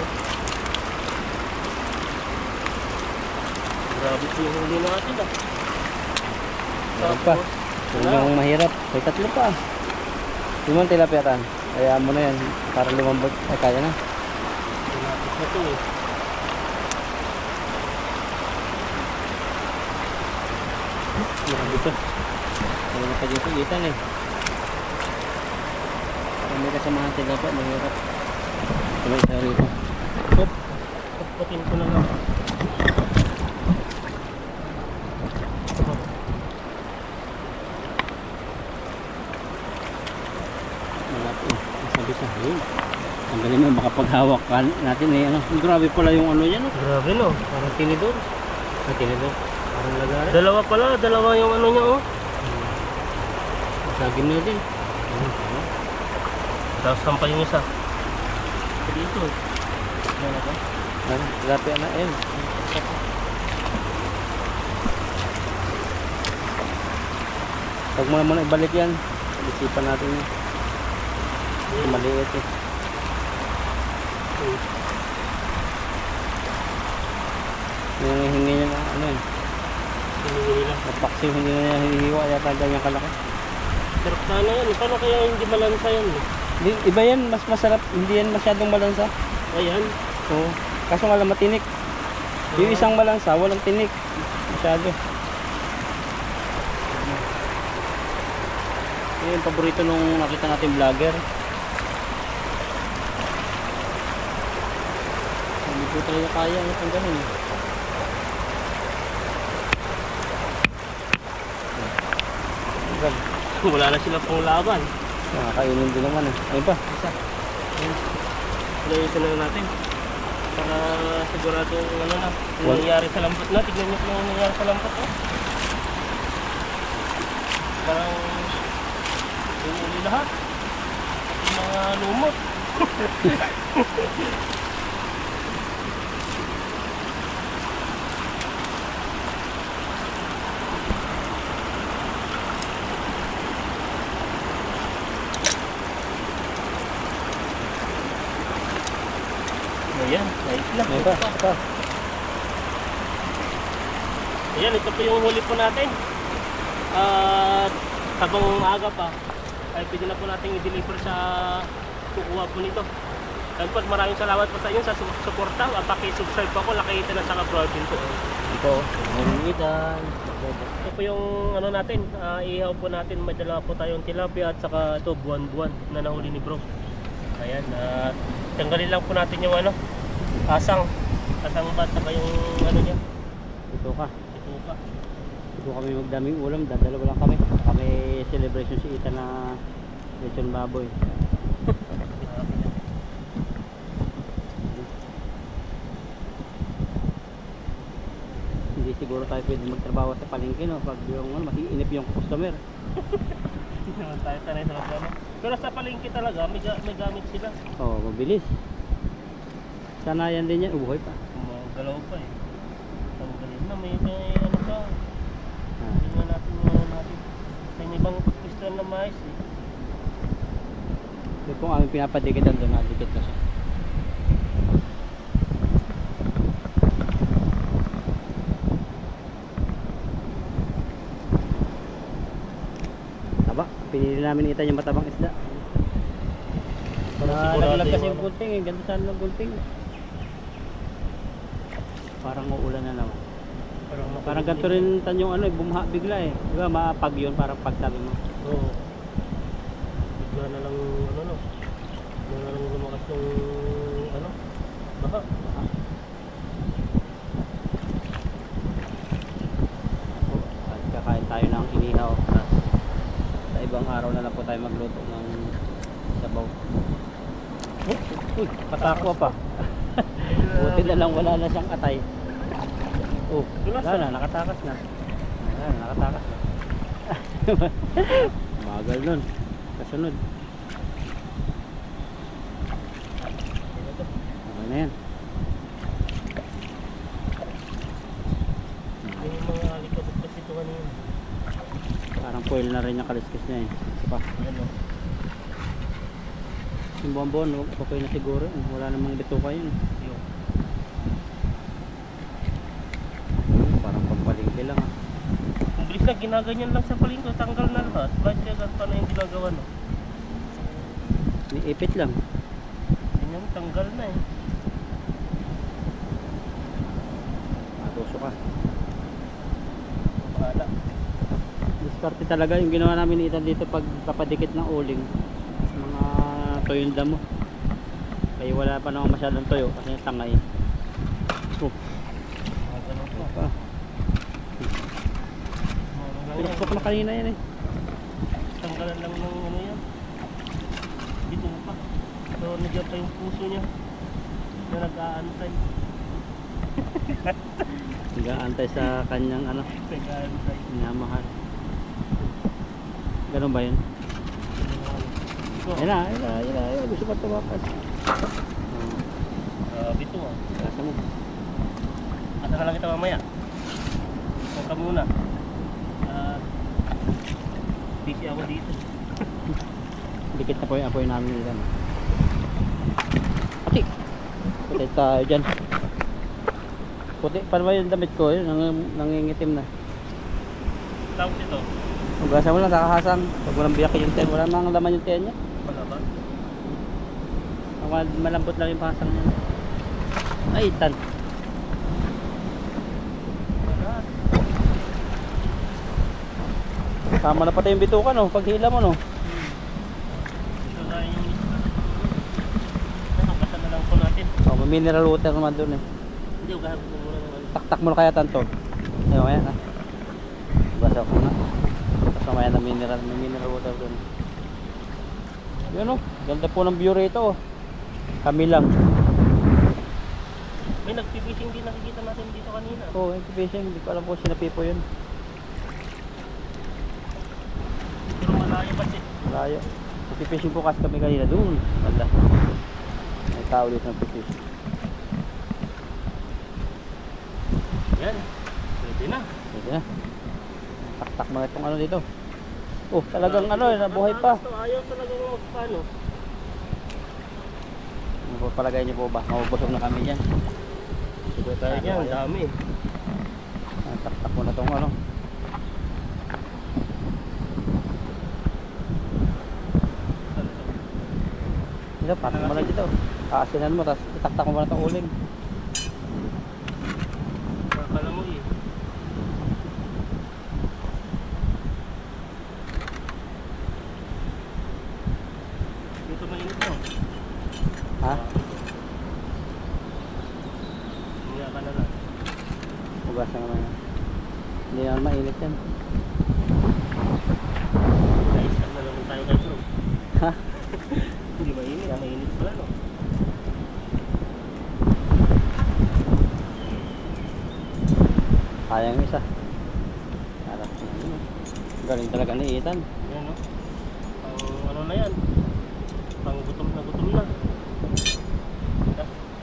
[SPEAKER 2] Grabe po yung huli natin
[SPEAKER 1] Meron pa. Yung mahirap. May tatlo pa. Limang tilapia tan. Kaya mo na yan. Para lumambot. Ay kaya na.
[SPEAKER 2] Malapit na ito
[SPEAKER 1] Grabe ito. Kaya na pa dito Ethan Parang may kasamahan tilapia. Mahirap. Tuloy sa rito.
[SPEAKER 2] Patin ko na lang.
[SPEAKER 1] Ang galing mo makapaghawak natin grabe pala yung niya
[SPEAKER 2] Grabe no, parang tinidor.
[SPEAKER 1] Tinidor. Parang lagari.
[SPEAKER 2] Dalawa yung niya
[SPEAKER 1] Sagin na din.
[SPEAKER 2] Tapos sampay yung isa. Dito.
[SPEAKER 1] Ano ba? Lapi na ayun. Pag mo naman ibalik yan, isipan natin yun. Maliit eh. Yung hihingi niya na ano yun.
[SPEAKER 2] Hiningi lang.
[SPEAKER 1] Napaksi, hindi na niya hinihiwa yata ganyan kalaki.
[SPEAKER 2] Sarap sana yan. Paano kaya hindi malansa yan?
[SPEAKER 1] Iba yan, mas masarap. Hindi yan masyadong malansa.
[SPEAKER 2] Ayan.
[SPEAKER 1] Oo. Kaso nga lang matinik. Yung isang malansa, walang tinik. Masyado. Yun yung paborito nung nakita natin vlogger. Hindi ko talaga kaya itong ganun.
[SPEAKER 2] Wala na sila pang laban.
[SPEAKER 1] Nakakainin din naman eh. Ayun pa, isa.
[SPEAKER 2] Pinayisan na natin. Para sigurado ano na. Yung nangyari sa lambat na. Tignan nyo kung ano nangyari sa lambat na. Parang uli lahat. Yung mga lumot. Ayan, nice lang.
[SPEAKER 1] Ayun pa, ito.
[SPEAKER 2] Ayan, ito po yung huli po natin. At habang maaga pa, ay pwede na po natin i-deliver sa kukuha po nito. Ayun po, maraming salamat po sa inyo sa suporta. Paki-subscribe po ako, Lakaitan na saka Broadbin po.
[SPEAKER 1] Ito, Itan.
[SPEAKER 2] Ito po yung ano natin, ihaw po natin. May dala po tayong tilapia at saka ito buwan-buwan na nahuli ni bro. Ayan, tanggalin lang po natin yung ano, asang bat, saka yung ano niya.
[SPEAKER 1] Ito ka.
[SPEAKER 2] Ituka.
[SPEAKER 1] Ito kami magdaming ulam, dadalawa lang kami. Kami celebration si Itan na lechon baboy. Hindi siguro tayo pwede magtrabaho sa palengke, no? Pag yung ano, masiinip yung customer.
[SPEAKER 2] Hindi naman tayo sanay sa ano. Pero sa palengke talaga, may gamit sila.
[SPEAKER 1] Oo, mabilis. Sanayan din yan, ubuhay pa.
[SPEAKER 2] Galaw pa eh. Tanggalin na, may ano pa. Hindi nga natin natin. May ibang piston na mais eh.
[SPEAKER 1] Ito kung aming pinapadikitan doon, nadikit na siya. Taba, pinili namin Itan yung matabang isda. Nalaglag kasi yung gulting eh, ganda sana ng gulting. Parang uulan na naman. Parang ganito rin tan yung ano, bumaha bigla eh. Di ba maapag yun, parang pagsabi mo.
[SPEAKER 2] Oo. Bigla na lang ano no. Bigla na lang lumakas yung ano. Baka.
[SPEAKER 1] At kakain tayo ng inihaw. Sa ibang araw na lang po tayo magluto ng sabaw. Uy, patakwa pa. Buti na lang wala na siyang atay. Oh, wala na, nakatakas na. Wala na, nakatakas na. Bagal nun. Kasunod. Okay na yan.
[SPEAKER 2] Yung mga alikabot kasi ito kanina.
[SPEAKER 1] Parang foil na rin yung kaliskis niya eh. Isa pa.
[SPEAKER 2] Ano?
[SPEAKER 1] Yung buwan-buwan, okay na siguro. Wala namang bituka yun.
[SPEAKER 2] Yung.
[SPEAKER 1] Parang pampalingki lang ah.
[SPEAKER 2] Ang bilis na ginaganyan lang sa palingko, tanggal na lahat. Bakit kaya ganito na yung ginagawa no?
[SPEAKER 1] Niipit lang.
[SPEAKER 2] Ganyan, tanggal na eh.
[SPEAKER 1] Matuso ka.
[SPEAKER 2] Bahala.
[SPEAKER 1] Diskarte talaga yung ginawa namin ni Itan dito pag papadikit ng uling. Mga tuyong damo. Kaya wala pa naman masyadong tuyo kasi tangay. Oh,
[SPEAKER 2] Mga ganun po.
[SPEAKER 1] pa. Pinukpok na kanina yan eh.
[SPEAKER 2] Tanggalan lang ng ano yan. Dito pa. So, nagyan pa yung puso niya. Na nag-aantay.
[SPEAKER 1] Nag-aantay sa kanyang ano,
[SPEAKER 2] Nag-aantay.
[SPEAKER 1] minamahal. Ganun ba yun?
[SPEAKER 2] po.
[SPEAKER 1] Yan na, yan na, yan na, yan na. Gusto pa tumakas.
[SPEAKER 2] Bito ah.
[SPEAKER 1] Kasa mo.
[SPEAKER 2] Asa na lang kita mamaya. Ikaw ka muna. Busy ako dito.
[SPEAKER 1] Dikit na po yung apoy namin dito. Puti. Puti tayo dyan. Puti. Paano ba yung damit ko? Yun, nangingitim na.
[SPEAKER 2] Tawag dito.
[SPEAKER 1] Hugasan mo lang, kakahasang. Huwag mo lang biyakin yung ten. Wala nang laman yung ten niya.
[SPEAKER 2] Wala ba?
[SPEAKER 1] Malambot lang yung pasang niya. Ay, tan. Tama na pati yung bituka, no? Paghila mo, no?
[SPEAKER 2] Ito na yung basta na lang po natin.
[SPEAKER 1] Oh, may mineral water naman dun, eh.
[SPEAKER 2] Hindi, ugahan ko muna naman.
[SPEAKER 1] Taktak mo na kaya tanto. Ayun, kaya na. Basa ko na. Tapos mamaya na mineral. May mineral water dun. Yun, oh. Ganda po ng view rito, oh. Kami lang.
[SPEAKER 2] May nagpipishing din nakikita natin dito kanina.
[SPEAKER 1] Oh, fishing. Hindi ko alam kung sinapipo yun.
[SPEAKER 2] Pero malayo ba siya?
[SPEAKER 1] Malayo. Fishing po kasi kami kanina doon. Banda. May tao dito ng fishing.
[SPEAKER 2] Yan. Pwede na.
[SPEAKER 1] Pwede na. Taktak mga itong ano dito. Oh, talagang ano, nabuhay pa.
[SPEAKER 2] Ayaw talagang magpano.
[SPEAKER 1] Ano po palagay niyo po ba? Mabubusog na kami dyan.
[SPEAKER 2] Siguro tayo yan, ang dami.
[SPEAKER 1] Taktak mo na itong ano. Dito, patak mo na dito. Kaasinan mo, tapos itaktak mo na itong uling.
[SPEAKER 2] Akala mo eh. Dito mainit mo.
[SPEAKER 1] Ha?
[SPEAKER 2] Hinga ka na lang.
[SPEAKER 1] Hugasan naman yan. Hindi naman mainit yan.
[SPEAKER 2] Naiskap na naman tayo kay bro.
[SPEAKER 1] Ha?
[SPEAKER 2] Hindi mainit, mainit pala no.
[SPEAKER 1] Sayang isa. Harap na yun. Galing talaga ni Ethan.
[SPEAKER 2] Yan no. Pang ano na yan. Pang gutom na gutom na.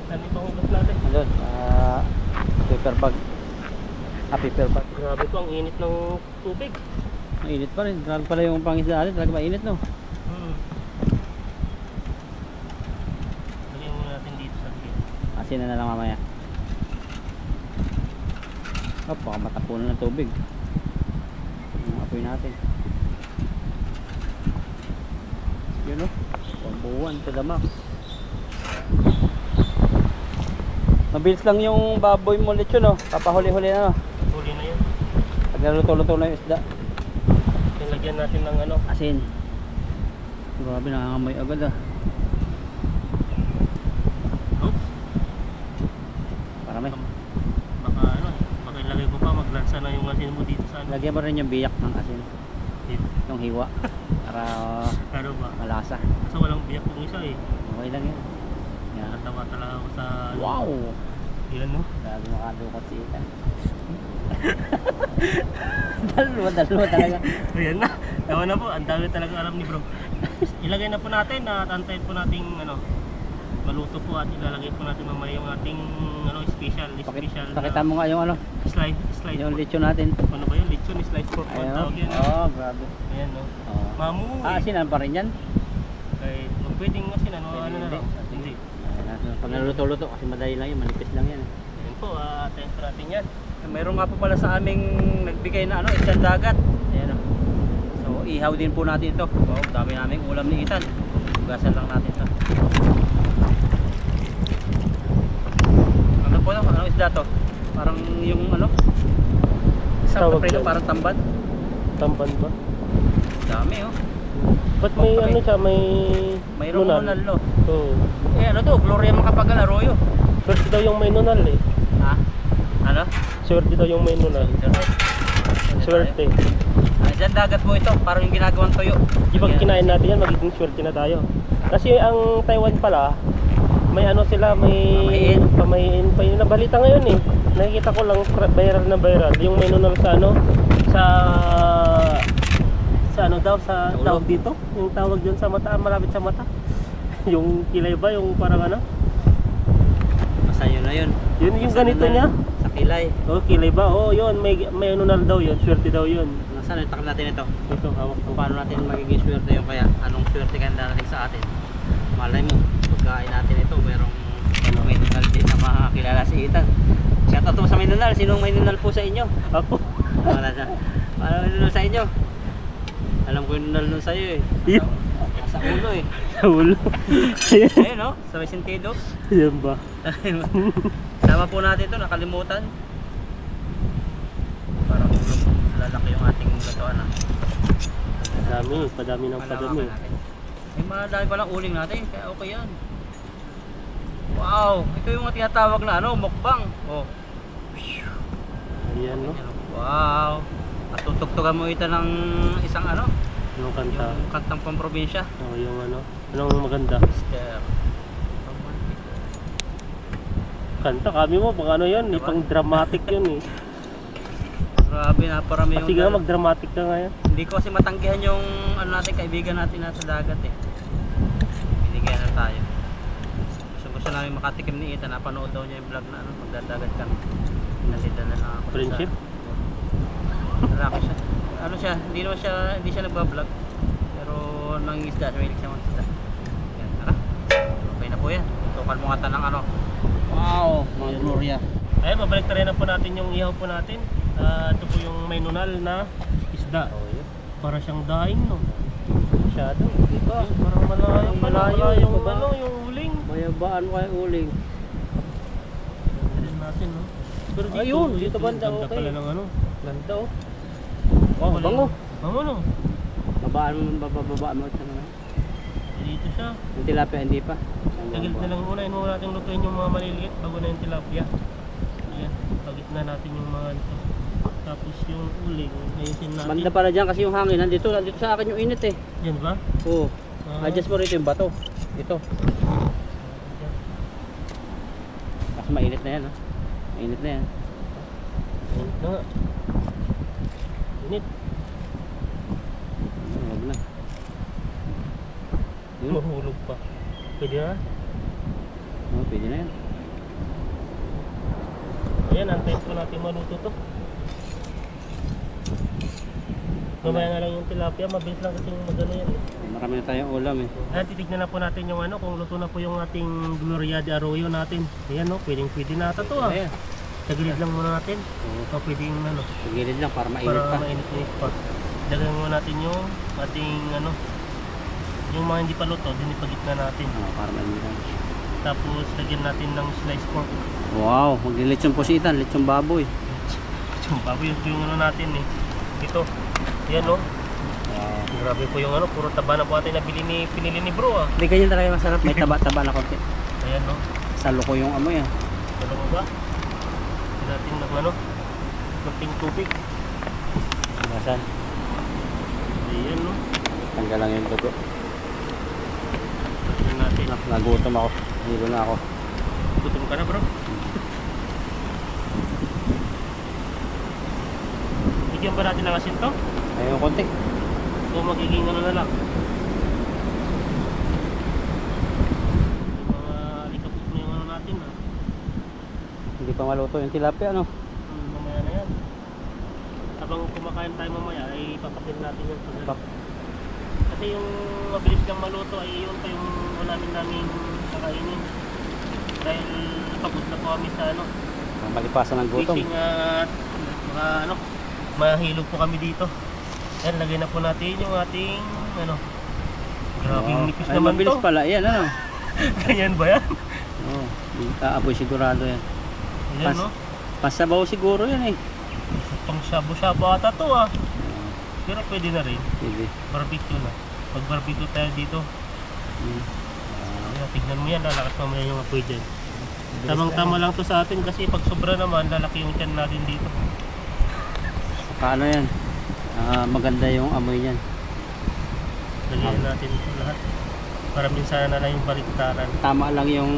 [SPEAKER 2] Saan ito ang hugas natin?
[SPEAKER 1] Andun, paper bag. Paper bag.
[SPEAKER 2] Grabe po ang init ng tubig.
[SPEAKER 1] Mainit pa rin. Grabe pala yung pangisda natin. Talaga mainit, no?
[SPEAKER 2] Lagyan muna natin dito sa gilid.
[SPEAKER 1] Asin na lang mamaya. Oh, baka matapunan ng tubig. Yung apoy natin. Yun, no? Pambuwan to the max. Mabilis lang yung baboy mo lechon, no? Papahuli-huli na, no?
[SPEAKER 2] Huli na yan.
[SPEAKER 1] Pag naluto-luto na yung isda.
[SPEAKER 2] Lagyan natin ng ano.
[SPEAKER 1] Asin. Grabe, nangangamoy agad, ah.
[SPEAKER 2] Oops.
[SPEAKER 1] Parami.
[SPEAKER 2] Baka ano, baka ilagay ko pa maglansa na yung asin mo dito sa ano.
[SPEAKER 1] Lagyan mo rin yung biyak ng asin.
[SPEAKER 2] Dito.
[SPEAKER 1] Yung hiwa. Para
[SPEAKER 2] Ano ba?
[SPEAKER 1] malasa.
[SPEAKER 2] Kasi walang biyak yung isa eh.
[SPEAKER 1] Okay lang yan. Yan.
[SPEAKER 2] Natawa talaga ako sa ano.
[SPEAKER 1] Wow!
[SPEAKER 2] Yan no?
[SPEAKER 1] Grabe makadukot si Ethan. Dalawa talaga.
[SPEAKER 2] Ayan na. Tawa na po. Ang dami talaga alam ni bro. Ilagay na po natin at antayin po nating ano, maluto po at ilalagay po natin mamaya yung ating ano, special
[SPEAKER 1] Pakita mo nga yung ano,
[SPEAKER 2] slide
[SPEAKER 1] yung
[SPEAKER 2] pork.
[SPEAKER 1] lechon natin.
[SPEAKER 2] Ano ba yun? Lechon, slice pork po ang
[SPEAKER 1] Ayun.
[SPEAKER 2] tawag yan.
[SPEAKER 1] Oh, grabe.
[SPEAKER 2] Ayan no.
[SPEAKER 1] Oh.
[SPEAKER 2] Mamu
[SPEAKER 1] Asinan pa rin yan.
[SPEAKER 2] Kahit kung pwedeng asin ano,
[SPEAKER 1] Pwede
[SPEAKER 2] ano na
[SPEAKER 1] hindi.
[SPEAKER 2] lang. Hindi.
[SPEAKER 1] Ayan, pag naluto-luto kasi madali lang yun, manipis lang yan.
[SPEAKER 2] Ayan po, antayin po natin yan.
[SPEAKER 1] Mayroon nga po pala sa aming nagbigay na ano, isang dagat. Ayan o. So, ihaw din po natin ito. Wow, dami naming ulam ni Ethan. Hugasan lang natin ito. Ano po ito? Anong isda to? Parang yung ano? Isang
[SPEAKER 2] Tawag
[SPEAKER 1] kaprino,
[SPEAKER 2] yan.
[SPEAKER 1] parang tamban.
[SPEAKER 2] Tamban ba?
[SPEAKER 1] Dami oh.
[SPEAKER 2] Ba't may
[SPEAKER 1] Bakit?
[SPEAKER 2] ano siya, may
[SPEAKER 1] Mayroong nunal no.
[SPEAKER 2] Oo.
[SPEAKER 1] Eh ano to? Gloria Macapagal Arroyo.
[SPEAKER 2] Swerte daw yung may nunal eh.
[SPEAKER 1] Ha? Ano?
[SPEAKER 2] Swerte daw yung may nunal. Swerte.
[SPEAKER 1] Diyan dagat po ito. Parang yung ginagawang tuyo.
[SPEAKER 2] Di pag kinain natin yan, magiging swerte na tayo. Kasi ang Taiwan pala, may ano sila, may pamahiin pa yun. Nabalita ngayon eh. Nakikita ko lang viral na viral. Yung may nunal sa ano, Sa ano daw, sa
[SPEAKER 1] Sa ulo.
[SPEAKER 2] tawag dito? Yung tawag dyan sa mata, malapit sa mata. Yung kilay ba? Yung parang ano?
[SPEAKER 1] Basta yun na yun.
[SPEAKER 2] Yun yung
[SPEAKER 1] Basta
[SPEAKER 2] ganito
[SPEAKER 1] yun na
[SPEAKER 2] niya.
[SPEAKER 1] yun. Sa kilay.
[SPEAKER 2] Oh, kilay ba? Oh, yun. May ano na daw yun. Swerte daw yun.
[SPEAKER 1] Nasaan itakal natin ito?
[SPEAKER 2] Ito, hawak ko.
[SPEAKER 1] Kung paano natin magiging swerte yun kaya? Anong swerte kaya darating sa atin? Malay mo, pagkain natin ito, merong may nunal din na makakilala si Ethan. Shout out po sa may nunal. Sinong may nunal po sa inyo?
[SPEAKER 2] Ako.
[SPEAKER 1] Wala siya. Paano may nunal sa inyo? Alam ko yung nunal nun sa'yo eh.
[SPEAKER 2] Yun.
[SPEAKER 1] Sa ulo eh.
[SPEAKER 2] Sa ulo.
[SPEAKER 1] Ayun no? Sa may sentido.
[SPEAKER 2] Yan ba?
[SPEAKER 1] Sama po natin ito, nakalimutan. Parang lalaki yung ating lutuan ah.
[SPEAKER 2] Padami. Padami ng padami.
[SPEAKER 1] Malawakan natin. May mga dami palang uling natin, kaya okay yan. Wow! Ito yung mga tinatawag na ano, mukbang. Oh.
[SPEAKER 2] Ayan, no?
[SPEAKER 1] Wow! At tutugtugan mo ito ng isang ano,
[SPEAKER 2] Yung kanta.
[SPEAKER 1] yung kantang pamprobinsya.
[SPEAKER 2] Oh, yung ano. Anong maganda?
[SPEAKER 1] Mr. Romantic.
[SPEAKER 2] Kanta, kami mo. Baka ano yun.
[SPEAKER 1] Diba?
[SPEAKER 2] Pang dramatic yun eh.
[SPEAKER 1] Grabe na parami yung...
[SPEAKER 2] Sige nga, mag-dramatic ka ngayon.
[SPEAKER 1] Hindi ko kasi matanggihan yung ano natin, kaibigan natin nasa dagat eh. Binigyan na tayo. Gusto namin makatikim ni Ethan. Napanood daw niya yung vlog na ano, magdadagat kami. Nasinda na lang ako.
[SPEAKER 2] Friendship?
[SPEAKER 1] Lalaki siya. Ano siya, hindi siya nagbablog. Pero nangingisda, mahilig siya mangisda. Yan, tara. Okay na po yan. Tukan mo nga ng ano. Wow, mga Gloria.
[SPEAKER 2] Ayun, babalik na rin na po natin yung ihaw po natin. Ito po yung may nunal na isda. Para siyang daing, no?
[SPEAKER 1] Masyado. Dito.
[SPEAKER 2] Parang malayo.
[SPEAKER 1] Malayo,
[SPEAKER 2] yung
[SPEAKER 1] baba.
[SPEAKER 2] ano, yung uling.
[SPEAKER 1] Mayabaan ko ay uling.
[SPEAKER 2] Tignan natin, no? Pero
[SPEAKER 1] Ayun, dito banda,
[SPEAKER 2] ganda
[SPEAKER 1] okay.
[SPEAKER 2] pala ng ano.
[SPEAKER 1] Ganda oh.
[SPEAKER 2] Wow,
[SPEAKER 1] bango.
[SPEAKER 2] Bango, no?
[SPEAKER 1] Babaan mo ito na.
[SPEAKER 2] Dito siya.
[SPEAKER 1] Yung tilapia hindi pa.
[SPEAKER 2] Tagilid na lang muna. Yun muna natin lutuin yung mga maliliit bago na yung tilapia. Ayan. Pagit na natin yung mga ito. Tapos yung uling, ayusin natin.
[SPEAKER 1] Banda para dyan kasi yung hangin. Nandito sa akin yung init eh.
[SPEAKER 2] Yan ba?
[SPEAKER 1] Oo.
[SPEAKER 2] Ah.
[SPEAKER 1] Adjust mo rito yung bato. Ito. Mas mainit na yan oh. Mainit na yan.
[SPEAKER 2] Init na nga. Init.
[SPEAKER 1] Huwag na. Yun.
[SPEAKER 2] Mahulog pa. Pwede na?
[SPEAKER 1] Oh, pwede na yan.
[SPEAKER 2] Ayan, antayin po natin maluto to. Mamaya na lang yung tilapia, mabilis lang kasi magano yan eh.
[SPEAKER 1] Marami na tayong ulam eh.
[SPEAKER 2] Ayan, titignan na po natin yung ano, kung luto na po yung ating Gloria de Arroyo natin. Ayan no, pwedeng pwede na ata to ah.
[SPEAKER 1] Ayan.
[SPEAKER 2] Tagilid lang muna natin.
[SPEAKER 1] Oo.
[SPEAKER 2] O pwedeng ano,
[SPEAKER 1] Pagilid lang para mainit
[SPEAKER 2] para
[SPEAKER 1] pa.
[SPEAKER 2] mainit-init pa. Dagdagan muna natin yung ating ano, yung mga hindi pa luto, dinipagit na natin.
[SPEAKER 1] Oh, para mainit lang.
[SPEAKER 2] Tapos lagyan natin ng sliced pork.
[SPEAKER 1] Wow, maglilitsyon po si Ethan. Litsyon baboy.
[SPEAKER 2] Yung baboy yung ano natin eh. Ito. Yan no.
[SPEAKER 1] Wow.
[SPEAKER 2] Grabe po yung ano, puro taba na po atin pinili ni bro ah.
[SPEAKER 1] Hindi ganyan talaga masarap. May taba-taba na konti.
[SPEAKER 2] Ayan no.
[SPEAKER 1] Salo ko yung amoy ah.
[SPEAKER 2] Ano mo ba? Hindi natin ng ano, ng tubig.
[SPEAKER 1] Basan.
[SPEAKER 2] Ayan no.
[SPEAKER 1] Tanggal lang yung dugo.
[SPEAKER 2] Ayan natin.
[SPEAKER 1] Nagutom ako. Hilo na ako.
[SPEAKER 2] Gutom ka na bro. Bigyan ba natin ng asin to?
[SPEAKER 1] Ayun konti.
[SPEAKER 2] O magiging ano na lang? Yung mga likapot mo yung ano natin ah.
[SPEAKER 1] Hindi pa maluto yung tilapia no.
[SPEAKER 2] Mamaya na yan. Habang kumakain tayo mamaya ay papakin natin yung pag kasi yung mabilis lang maluto ay yun pa yung namin kakainin. Dahil pagod na po kami sa ano,
[SPEAKER 1] Malipasan ng gutom.
[SPEAKER 2] fishing at mga ano, mahilog po kami dito. Yan, lagay na po natin yung ating ano. Grabing nipis
[SPEAKER 1] Ay,
[SPEAKER 2] naman
[SPEAKER 1] mabilis
[SPEAKER 2] to.
[SPEAKER 1] pala. Yan ano.
[SPEAKER 2] Ganyan ba yan?
[SPEAKER 1] Oo. Kaaboy sigurado yan.
[SPEAKER 2] Ayan no.
[SPEAKER 1] Pasabaw siguro yan eh.
[SPEAKER 2] Pang shabu-shabu ata to ah. Pero pwede na rin.
[SPEAKER 1] Sige.
[SPEAKER 2] Barbecue na. Pag barbecue tayo dito, ayan, tignan mo yan, lalakas mamaya yung apoy dyan. Tamang-tama lang to sa atin kasi pag sobra naman, lalaki yung tiyan natin dito.
[SPEAKER 1] Paano yan? Maganda yung amoy niyan.
[SPEAKER 2] Lagyan natin ito lahat. Para minsan na lang yung baliktaran.
[SPEAKER 1] Tama lang yung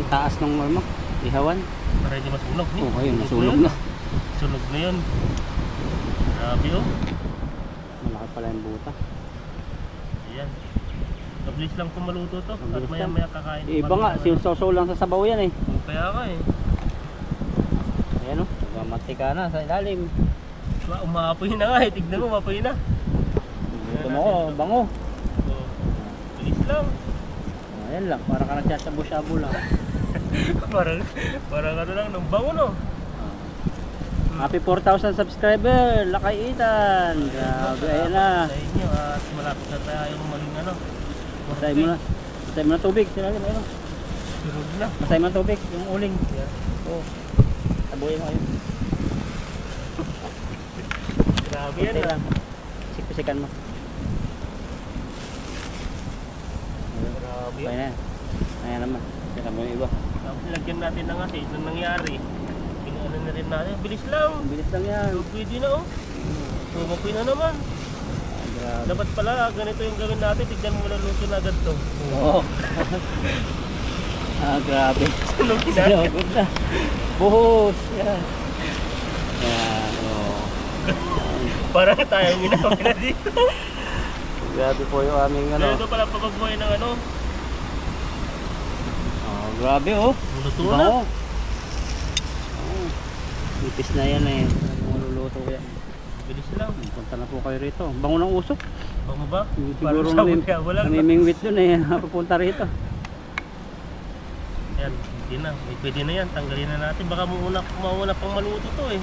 [SPEAKER 1] taas ng norma. Ihawan.
[SPEAKER 2] Para hindi masunog.
[SPEAKER 1] Oo, ayun, nasunog na.
[SPEAKER 2] Sunog na yun. Grabe oh.
[SPEAKER 1] Malakas pala yung buta.
[SPEAKER 2] Ayan. Mabilis lang po maluto to. At
[SPEAKER 1] Mabilis
[SPEAKER 2] maya
[SPEAKER 1] lang.
[SPEAKER 2] maya kakain po
[SPEAKER 1] Iba
[SPEAKER 2] kami
[SPEAKER 1] nga,
[SPEAKER 2] ng ano.
[SPEAKER 1] sinsoso lang sa sabaw yan eh.
[SPEAKER 2] Kaya nga eh.
[SPEAKER 1] Ayan o, nagmamantika na sa ilalim.
[SPEAKER 2] Umaapoy na nga eh. Tignan mo, umaapoy na.
[SPEAKER 1] Ito mo ko, bango.
[SPEAKER 2] Oh, bilis lang.
[SPEAKER 1] Ayan lang, parang ka nagsasabu-sabu lang.
[SPEAKER 2] parang ano lang, nang bango no.
[SPEAKER 1] Happy 4,000 subscriber, Lakay Ethan. Grabe, ayan na.
[SPEAKER 2] Sa inyo at malapit na tayo maging ano.
[SPEAKER 1] Masay mo na. Masay mo na tubig, sinalim, ayun.
[SPEAKER 2] Sunod na.
[SPEAKER 1] Masay mo na tubig, yung uling.
[SPEAKER 2] Yan.
[SPEAKER 1] Oo. Tabuhin mo kayo.
[SPEAKER 2] Grabe
[SPEAKER 1] Kunti
[SPEAKER 2] yan ah.
[SPEAKER 1] lang. Sik-sikan mo.
[SPEAKER 2] Grabe
[SPEAKER 1] Ayan
[SPEAKER 2] yan.
[SPEAKER 1] na. Ayan naman. Sikan mo yung iba.
[SPEAKER 2] Tapos nilagyan natin na kasi ito nangyari. Ano na rin natin. Bilis lang.
[SPEAKER 1] Ang bilis lang yan.
[SPEAKER 2] Pwede na oh. Tumapoy na naman.
[SPEAKER 1] Grabe.
[SPEAKER 2] Dapat pala ganito yung gawin natin. Tignan mo na luto na agad to.
[SPEAKER 1] Oo. Grabe.
[SPEAKER 2] Anong ginagawa?
[SPEAKER 1] Sinugod na. Buhos. Yan. Yan. Oo.
[SPEAKER 2] Parang tayong ginawa na dito.
[SPEAKER 1] Grabe po yung aming ano.
[SPEAKER 2] Ito pala pagbuhay ng ano.
[SPEAKER 1] Oh, grabe oh.
[SPEAKER 2] Luto na.
[SPEAKER 1] Bango. Oh. Ipis na yan eh. Maluluto yan.
[SPEAKER 2] Bilis lang.
[SPEAKER 1] Punta na po kayo rito. Bango ng usok.
[SPEAKER 2] Bango ba?
[SPEAKER 1] Siguro
[SPEAKER 2] Parang sabi wala.
[SPEAKER 1] namimingwit dun eh. Pupunta rito.
[SPEAKER 2] Yan, hindi na. May pwede na yan. Tanggalin na natin. Baka mauna pang maluto to eh.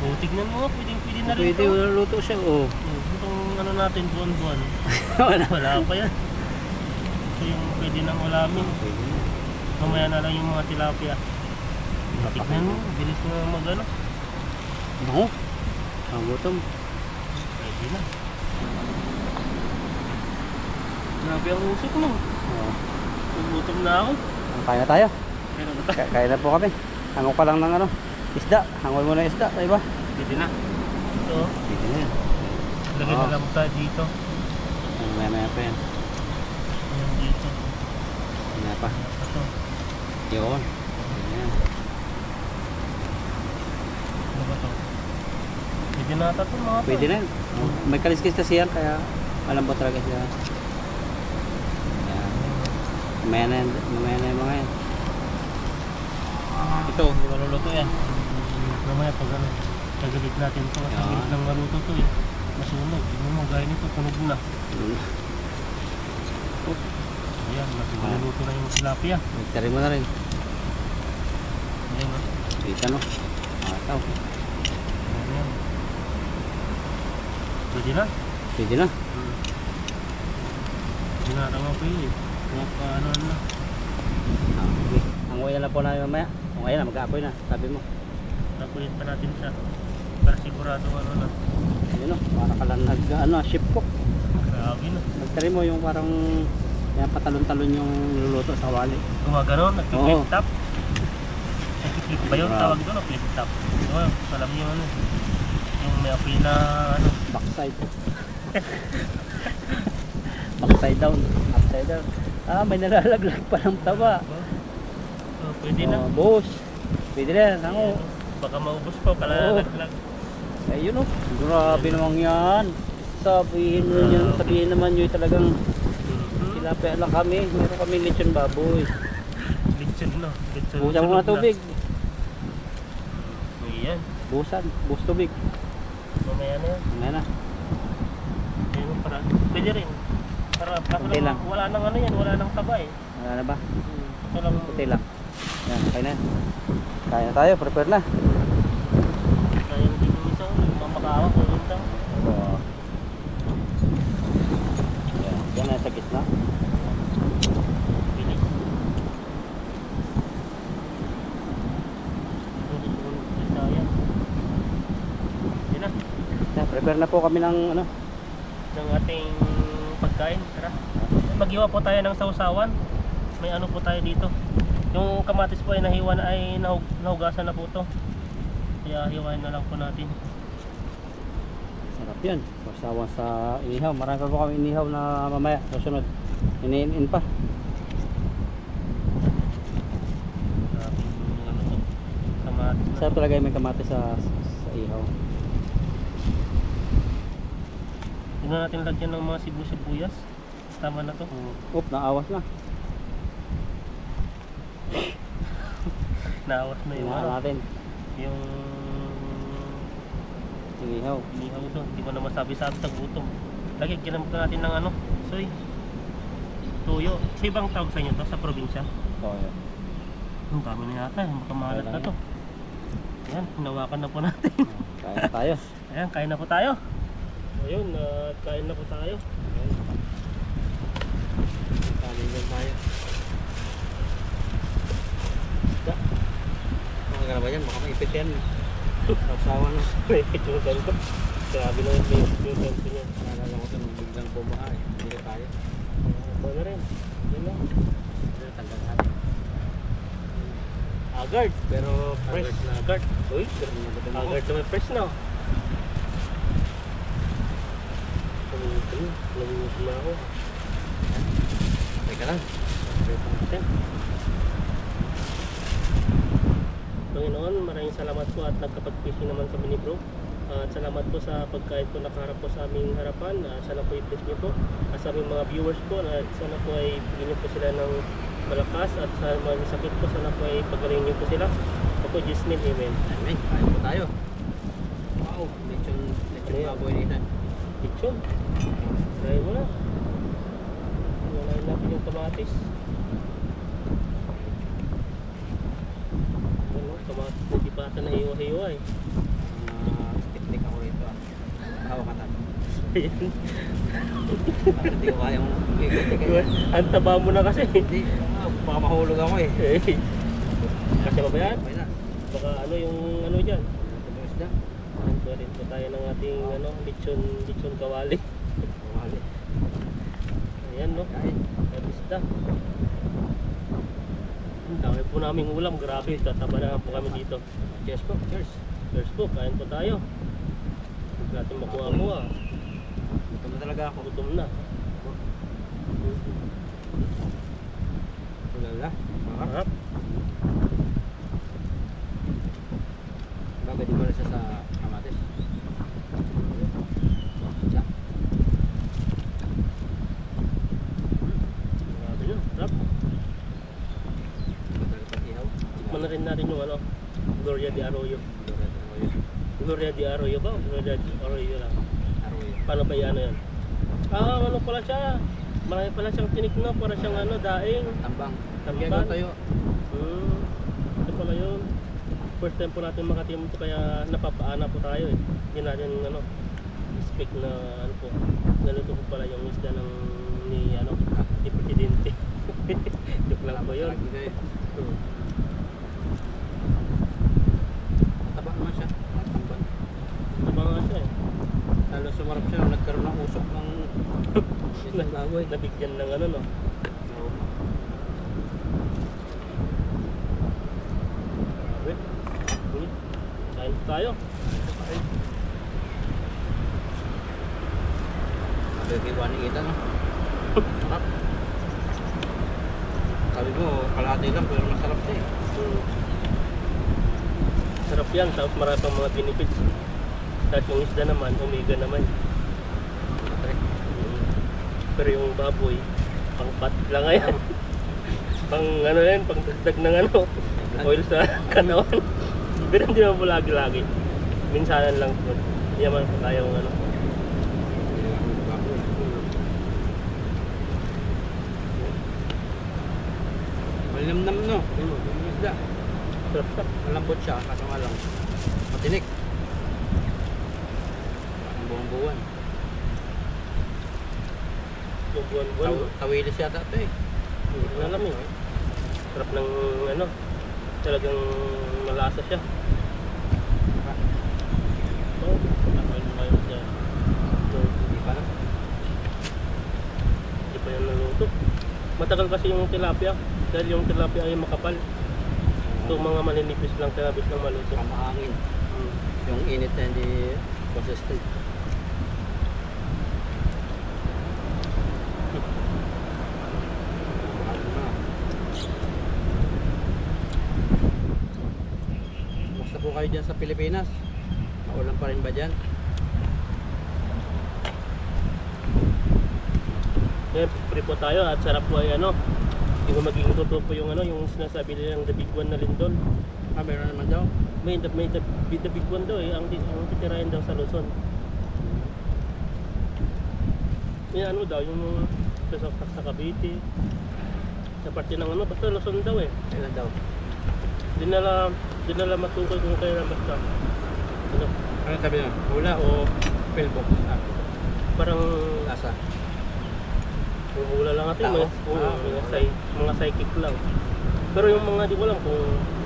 [SPEAKER 2] O, tignan mo. Pwede na rin
[SPEAKER 1] Pwede
[SPEAKER 2] to.
[SPEAKER 1] maluluto siya oh.
[SPEAKER 2] Itong ano natin, buwan-buwan.
[SPEAKER 1] Wala.
[SPEAKER 2] Wala pa yan. Ito yung pwede nang ulamin. Mamaya na lang yung mga tilapia. Tignan mo. Bilis mo mag ano.
[SPEAKER 1] Bango. Ang gutom.
[SPEAKER 2] Pwede na. Grabe ang usok mo.
[SPEAKER 1] Oh.
[SPEAKER 2] Gutom na ako.
[SPEAKER 1] Kaya na tayo.
[SPEAKER 2] Pero na tayo.
[SPEAKER 1] Kaya na po kami. Hango ka lang ng ano. Isda. Hangoy mo na isda. Diba?
[SPEAKER 2] Pwede na. Ito.
[SPEAKER 1] Pwede na yan.
[SPEAKER 2] Lagay na lang tayo dito.
[SPEAKER 1] Maya pa yan.
[SPEAKER 2] Ayan dito.
[SPEAKER 1] Maya pa.
[SPEAKER 2] Ito.
[SPEAKER 1] Yun. Pwede na yan.
[SPEAKER 2] Ano ba ito? Pwede na ata ito mga to.
[SPEAKER 1] Pwede na yan. Oh, may kaliskis kasi yan. Kaya alam mo talaga siya. Yan. Mamaya na yan. Mamaya na yung mga yan.
[SPEAKER 2] Ito, hindi maluluto yan. Mamaya pag ano, nagalit natin ito. At
[SPEAKER 1] Yan.
[SPEAKER 2] bilis lang maluto ito eh. Masunog. Tingnan mo, gaya nito, tunog na. Ayan, maluto na yung tilapia.
[SPEAKER 1] Tari mo na rin.
[SPEAKER 2] Ayan o.
[SPEAKER 1] Dito no. Ataw.
[SPEAKER 2] Ayan. Pwede na.
[SPEAKER 1] Pwede na.
[SPEAKER 2] Pwede na, tama po yun eh. Ano na.
[SPEAKER 1] Okay. Hangoy na lang po namin mamaya. Kung ayan na, mag-aapoy na. Sabi mo.
[SPEAKER 2] Tapuin pa natin siya. Para sigurado ano na.
[SPEAKER 1] Ayun o. Para ka lang ship cook.
[SPEAKER 2] Grabe na.
[SPEAKER 1] Magtari mo yung parang yan, patalon-talon yung luluto sa wali.
[SPEAKER 2] Gumagano, nag-flip
[SPEAKER 1] Oo.
[SPEAKER 2] top. Nag-flip ba yun?
[SPEAKER 1] Grabe.
[SPEAKER 2] Tawag doon o flip top? Oo, alam niyo ano. Yung may apoy na ano.
[SPEAKER 1] Backside. Backside down. Upside down. May nalalaglag pa ng taba.
[SPEAKER 2] Oh, pwede na.
[SPEAKER 1] Boss. Pwede na yan. Hango.
[SPEAKER 2] Baka maubos pa pala
[SPEAKER 1] Oo.
[SPEAKER 2] naglag.
[SPEAKER 1] Ayun o. Grabe naman yan. Sabihin naman nyo talagang tilapia lang kami. Meron kami lechon baboy.
[SPEAKER 2] Lechon no. Lechon.
[SPEAKER 1] Busan mo na tubig.
[SPEAKER 2] Ayan.
[SPEAKER 1] Busan. Bus tubig.
[SPEAKER 2] Mamaya na yan.
[SPEAKER 1] Ngayon na.
[SPEAKER 2] Ayun para. Pwede rin. Para
[SPEAKER 1] Kunti lang.
[SPEAKER 2] wala nang ano yan. Wala nang taba eh.
[SPEAKER 1] Wala na ba?
[SPEAKER 2] Ito lang.
[SPEAKER 1] Puti lang. Yan. Okay na. Kaya na tayo. Prepare na.
[SPEAKER 2] Kaya hindi mo isa. Mamakaawa ko yun lang.
[SPEAKER 1] Yan. Yan na sa gitna.
[SPEAKER 2] Bilis. Sayang. Yan na.
[SPEAKER 1] Yan. Prepare na po kami ng ano.
[SPEAKER 2] Ng ating pagkain. Tara. Maghiwa po tayo ng sausawan. May ano po tayo dito. Yung kamatis po ay nahiwa na ay nahugasan na po to. Kaya hiwain na lang po natin.
[SPEAKER 1] Sarap yan. Pasawa sa inihaw. Marami pa po kami inihaw na mamaya. Susunod. Iniin pa.
[SPEAKER 2] Grabe yung ano to. Kamatis na.
[SPEAKER 1] Sarap talaga yung may kamatis sa ihaw.
[SPEAKER 2] Huwag na natin lagyan ng mga sibuyas. Tama na to.
[SPEAKER 1] Oop, naawas na.
[SPEAKER 2] Naawas na yung
[SPEAKER 1] Tingnan natin.
[SPEAKER 2] yung
[SPEAKER 1] Inihaw.
[SPEAKER 2] inihaw doon. Hindi ko na masabi-sabi sa gutom. Lagyan ginamit natin ng ano, soy. Tuyo. Sa ibang tawag sa inyo to, sa probinsya.
[SPEAKER 1] So, yan.
[SPEAKER 2] Ang dami na yata, makamalat na to. Ayan, hinawakan na po natin.
[SPEAKER 1] Kaya na tayo.
[SPEAKER 2] Ayan, kain na po tayo. Ayun, kain na po tayo.
[SPEAKER 1] Kain na tayo. Okay ka na ba yan? Baka maipit yan. Sasawa na.
[SPEAKER 2] May yung ganito. Grabe na yung ganito niya.
[SPEAKER 1] Naalala ko ito nung biglang bumaha eh. Hindi na tayo.
[SPEAKER 2] Ito na rin. Yan lang.
[SPEAKER 1] Tanda natin.
[SPEAKER 2] Agard, pero fresh.
[SPEAKER 1] Agard na.
[SPEAKER 2] Agard. Uy, agard na may fresh na. Namumusok na ako.
[SPEAKER 1] Teka lang.
[SPEAKER 2] Panginoon, maraming salamat po at nagkapag-fishing naman kami ni bro. At salamat po sa pagkain po nakaharap po sa aming harapan. Sana po i-bless niyo po. At sa aming mga viewers po, sana po ay bigyan niyo po sila ng malakas. At sa mga sakit po, sana po ay pagaling niyo po sila. Ako po, Jesus name, amen.
[SPEAKER 1] Amen. Kain po tayo. Wow. Lechon baboy nito.
[SPEAKER 2] Lechon. Try mo na. Walain natin yung kamatis. Ano, kamatis na di bata na hiwa-hiwa eh.
[SPEAKER 1] Teknik ako rito ah. Tawa ka tayo.
[SPEAKER 2] Ayan.
[SPEAKER 1] Hindi ko kaya mong
[SPEAKER 2] Ang taba mo na kasi.
[SPEAKER 1] Hindi. Baka mahulog ako eh.
[SPEAKER 2] Kasi ba yan?
[SPEAKER 1] Okay na.
[SPEAKER 2] Baka ano yung ano dyan?
[SPEAKER 1] Ito isda.
[SPEAKER 2] Kunin po tayo ng ating ano, lechon kawali.
[SPEAKER 1] Mahali.
[SPEAKER 2] Ayan no.
[SPEAKER 1] Kain.
[SPEAKER 2] Isda. Ang dami po naming ulam. Grabe. Tataba na po kami dito.
[SPEAKER 1] Cheers po. Cheers.
[SPEAKER 2] Cheers po. Kain po tayo. Huwag natin makuha-kuha.
[SPEAKER 1] Ito na talaga ako.
[SPEAKER 2] Gutom na.
[SPEAKER 1] Ulala.
[SPEAKER 2] Harap.
[SPEAKER 1] Bagay mo na siya sa kamatis. Siya.
[SPEAKER 2] Grabe yun. Harap.
[SPEAKER 1] Madalit ang ihaw.
[SPEAKER 2] Tikman na rin natin yung ano, Gloria de Arroyo. Gloria de Arroyo ba? Gloria de Arroyo lang.
[SPEAKER 1] Arroyo.
[SPEAKER 2] Paano ba yan? Ano yan? Ano pala siya? Marami pala siyang tinik na. Para siyang ano, daing.
[SPEAKER 1] Tambang.
[SPEAKER 2] Tambang.
[SPEAKER 1] Gagaw tayo.
[SPEAKER 2] Ito pala yun. First time po natin makatim ito kaya napapaana po tayo eh. Hindi natin ano, expect na ano po. Ganito po pala yung isda ng ni ano, ni Presidente. Joke lang po yun.
[SPEAKER 1] Mataba naman siya. Matambang.
[SPEAKER 2] Tama nga siya eh.
[SPEAKER 1] Lalo sumarap siya nung nagkaroon ng usok ng isang baboy.
[SPEAKER 2] Nabigyan ng ano no. Kain tayo.
[SPEAKER 1] Nagkikiwa ni Ethan no? Sarap. Sabi mo, kalahati lang pero masarap siya eh.
[SPEAKER 2] Sarap yan. Tapos marami pang mga benefits. Tapos yung isda naman, omega naman. Pero yung baboy, pang pat lang ngayon. Pang ano yan, pang dagdag ng ano, oil sa katawan. Pero hindi naman po lagi-lagi. Minsanan lang po. Hindi naman po tayong ano.
[SPEAKER 1] Malinamnam no? Yung isda. Malambot siya, kaso nga lang. Matinik. Ang buong buwan.
[SPEAKER 2] Yung buwan-buwan.
[SPEAKER 1] Tawilis yata ito eh.
[SPEAKER 2] Hindi ko alam eh. Sarap ng ano. Talagang malasa siya. Oh, nakakain mo kayo dyan.
[SPEAKER 1] Hindi pa na.
[SPEAKER 2] Hindi pa yan naluto. Matagal kasi yung tilapia. Dahil yung tilapia ay makapal. So mga maninipis lang tilapis lang maluto.
[SPEAKER 1] Kamahangin. Yung init na hindi consistent. Basta po kayo dyan sa Pilipinas. Maulan pa rin ba dyan?
[SPEAKER 2] Ngayon, pre po tayo at sarap po ay ano, hindi ko magiging totoo po yung ano, yung sinasabi nilang the big one na lindol.
[SPEAKER 1] Meron naman daw.
[SPEAKER 2] May the big one daw eh, ang titirahin daw sa Luzon. Yan ano daw, yung sa Cavite, sa parte ng ano, basta Luzon daw eh.
[SPEAKER 1] Kailan daw?
[SPEAKER 2] Dinala matukoy kung kailan basta. Ano,
[SPEAKER 1] Ano sabi niya? Hula o pillbox?
[SPEAKER 2] parang
[SPEAKER 1] Lasa.
[SPEAKER 2] kung hula lang natin,
[SPEAKER 1] Tao?
[SPEAKER 2] mga psychic lang. Pero yung mga di ko lang kung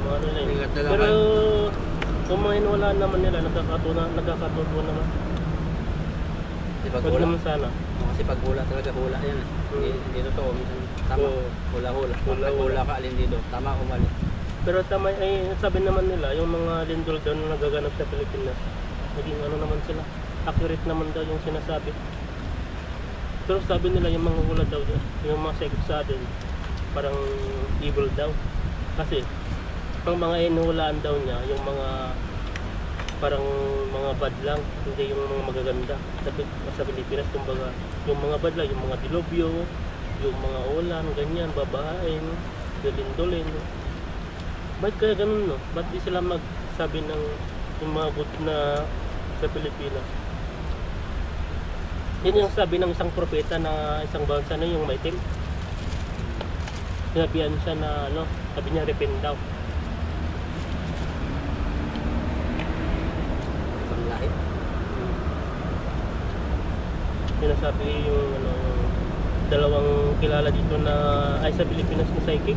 [SPEAKER 2] mga ano na yun.
[SPEAKER 1] Ingat na lang
[SPEAKER 2] Pero
[SPEAKER 1] kayo.
[SPEAKER 2] kung mga inuwalaan naman nila, nagkakatuto naman.
[SPEAKER 1] Di pag
[SPEAKER 2] Pag
[SPEAKER 1] hula.
[SPEAKER 2] naman sana.
[SPEAKER 1] Kasi pag hula talaga, hula yan eh. Hindi totoo. Minsan tama.
[SPEAKER 2] Oo.
[SPEAKER 1] Hula-hula. Pag
[SPEAKER 2] Hula-hula.
[SPEAKER 1] hula ka, alin dito. Tama o mali.
[SPEAKER 2] Pero tama ay sabi naman nila, yung mga lindol daw na nagaganap sa Pilipinas, naging ano naman sila, accurate naman daw yung sinasabi. Pero sabi nila yung mga hula daw, yung mga psychic sa atin, parang evil daw. Kasi ang mga inuhulaan daw niya, yung mga parang mga bad lang, hindi yung mga magaganda. Sa Pilipinas, kumbaga, yung mga bad lang, yung mga dilobyo, yung mga ulan, ganyan, babaeng, galindolin. Ba't kaya ganun, no? Ba't di sila magsabi ng yung mga good na sa Pilipinas? Yan yung sabi ng isang propeta na isang bansa na yung maitim. Sinabihan siya na ano, sabi niya repent daw.
[SPEAKER 1] Isang lahi.
[SPEAKER 2] Sinasabi yung ano, yung dalawang kilala dito na ay sa Pilipinas na psychic.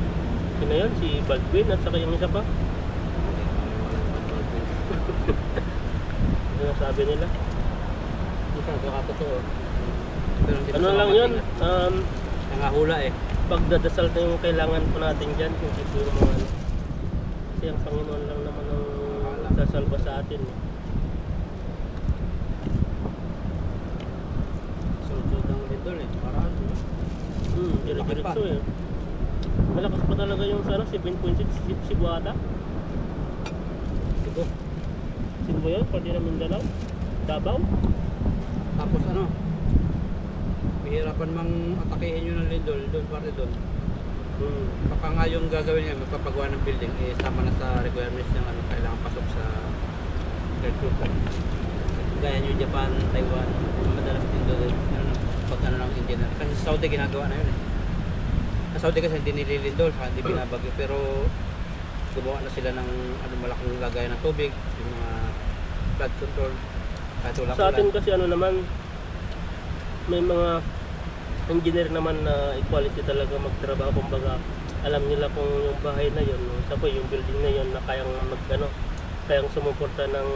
[SPEAKER 2] Sino yun? Si Baldwin at saka yung isa pa. Sinasabi nila.
[SPEAKER 1] Hindi ka nakakatotoo. Pero hindi
[SPEAKER 2] Ano
[SPEAKER 1] ko
[SPEAKER 2] lang yun?
[SPEAKER 1] Nangahula eh.
[SPEAKER 2] Pagdadasal na yung kailangan po natin dyan. Hindi po yung mga ano. Kasi ang Panginoon lang naman ang sasalba sa atin.
[SPEAKER 1] Sulsud ang lindol eh. Paraan.
[SPEAKER 2] Diretso eh. Malakas pa talaga yung sana 7.6 Cebu ata.
[SPEAKER 1] Cebu.
[SPEAKER 2] Cebu ba yun? Pwede na Mindanao? Davao?
[SPEAKER 1] Tapos ano? Pihirapan mang atakihin nyo ng lindol. Doon parte doon. Baka nga yung gagawin niya, magpapagawa ng building, eh sama na sa requirements ng ano, kailangan pasok sa third group. Gaya nyo Japan, Taiwan, madalas din doon, ano, pag ano ng engineer. Kasi sa Saudi ginagawa na yun eh. Sa Saudi kasi hindi nililindol, hindi binabagyo, pero gumawa na sila ng ano, malaking lagayan ng tubig, yung mga flood control. Kahit wala
[SPEAKER 2] Sa atin
[SPEAKER 1] ulan.
[SPEAKER 2] kasi ano naman, may mga engineer naman na equality talaga magtrabaho. Kumbaga, alam nila kung yung bahay na yun, tapos yung building na yun na kayang kayang sumuporta ng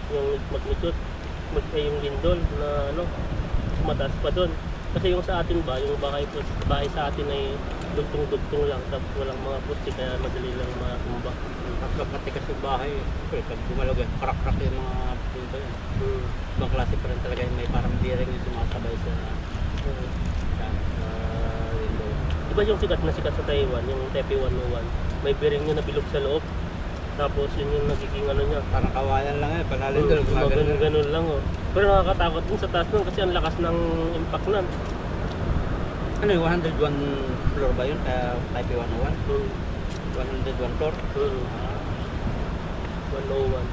[SPEAKER 2] yung magnitude, yung lindol na ano, mataas pa doon. Kasi yung sa atin ba, yung bahay sa atin ay dugtong-dugtong lang, tapos walang mga poste, kaya madali lang matumba.
[SPEAKER 1] Tapos matikas yung bahay, pag gumalog yan, crack-crack yung mga pinto yan. Ibang klase pa rin talaga yung may parang bearing yung sumasabay sa window.
[SPEAKER 2] Diba yung sikat sa Taiwan, yung Taipei 101, may bearing yun na bilog sa loob. Tapos yun yung nagiging ano niya.
[SPEAKER 1] Parang kawayan lang eh, panalin doon, gumagano.
[SPEAKER 2] Ganun lang oh. Pero nakakatakot din sa taas nun kasi ang lakas ng impact nun.
[SPEAKER 1] Ano yung 101 floor ba yun? Kaya Taipei 101? 101 floor?
[SPEAKER 2] 101.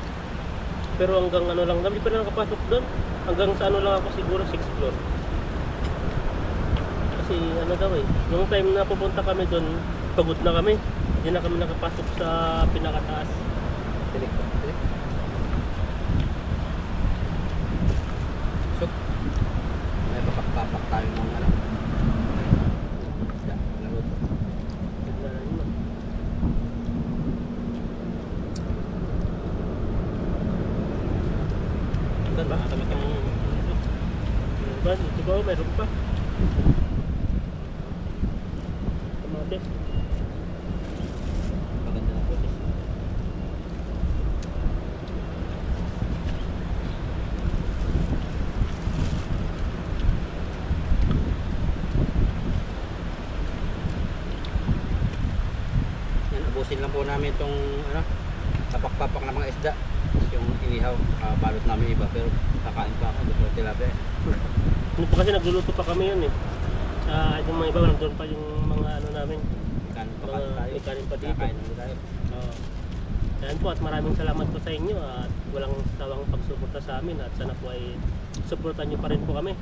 [SPEAKER 2] Pero hanggang ano lang, hindi pa rin nakapasok doon. Hanggang sa ano lang ako siguro 6th floor. Kasi ano daw eh, yung time na pupunta kami doon, pagod na kami. Hindi na kami nakapasok sa pinakataas.
[SPEAKER 1] Tilik ba? Tilik? So, may papak tayo ng ano. Yeah, naluto.
[SPEAKER 2] Bigla na yun.
[SPEAKER 1] Saan ba? Kami kang...
[SPEAKER 2] Diba? Ito ba? Meron pa. Kamatis.
[SPEAKER 1] Maganda na putis. Yan, ubusin lang po namin itong ano, tapak-tapak ng mga isda. Tapos yung inihaw, balot namin iba, pero kakain pa ako, gusto ko tilapia eh.
[SPEAKER 2] Ano po kasi nagluluto pa kami yun eh. Yung mga iba, nandun pa yung mga ano namin.
[SPEAKER 3] Kanin pa
[SPEAKER 2] Mga
[SPEAKER 3] tayo.
[SPEAKER 2] may kanin pa dito.
[SPEAKER 3] Kakain naman tayo.
[SPEAKER 2] Oo. Ayan po at maraming salamat po sa inyo at walang sawang pagsuporta sa amin at sana po ay suportan nyo pa rin po kami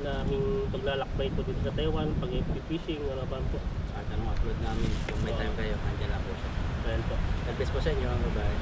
[SPEAKER 2] na aming paglalakbay po dito sa Taiwan, pag-fishing, ano ba po.
[SPEAKER 3] At anong upload namin, kung may time kayo, andyan lang po siya.
[SPEAKER 2] Ayan po.
[SPEAKER 3] God bless po sa inyo, bye-bye.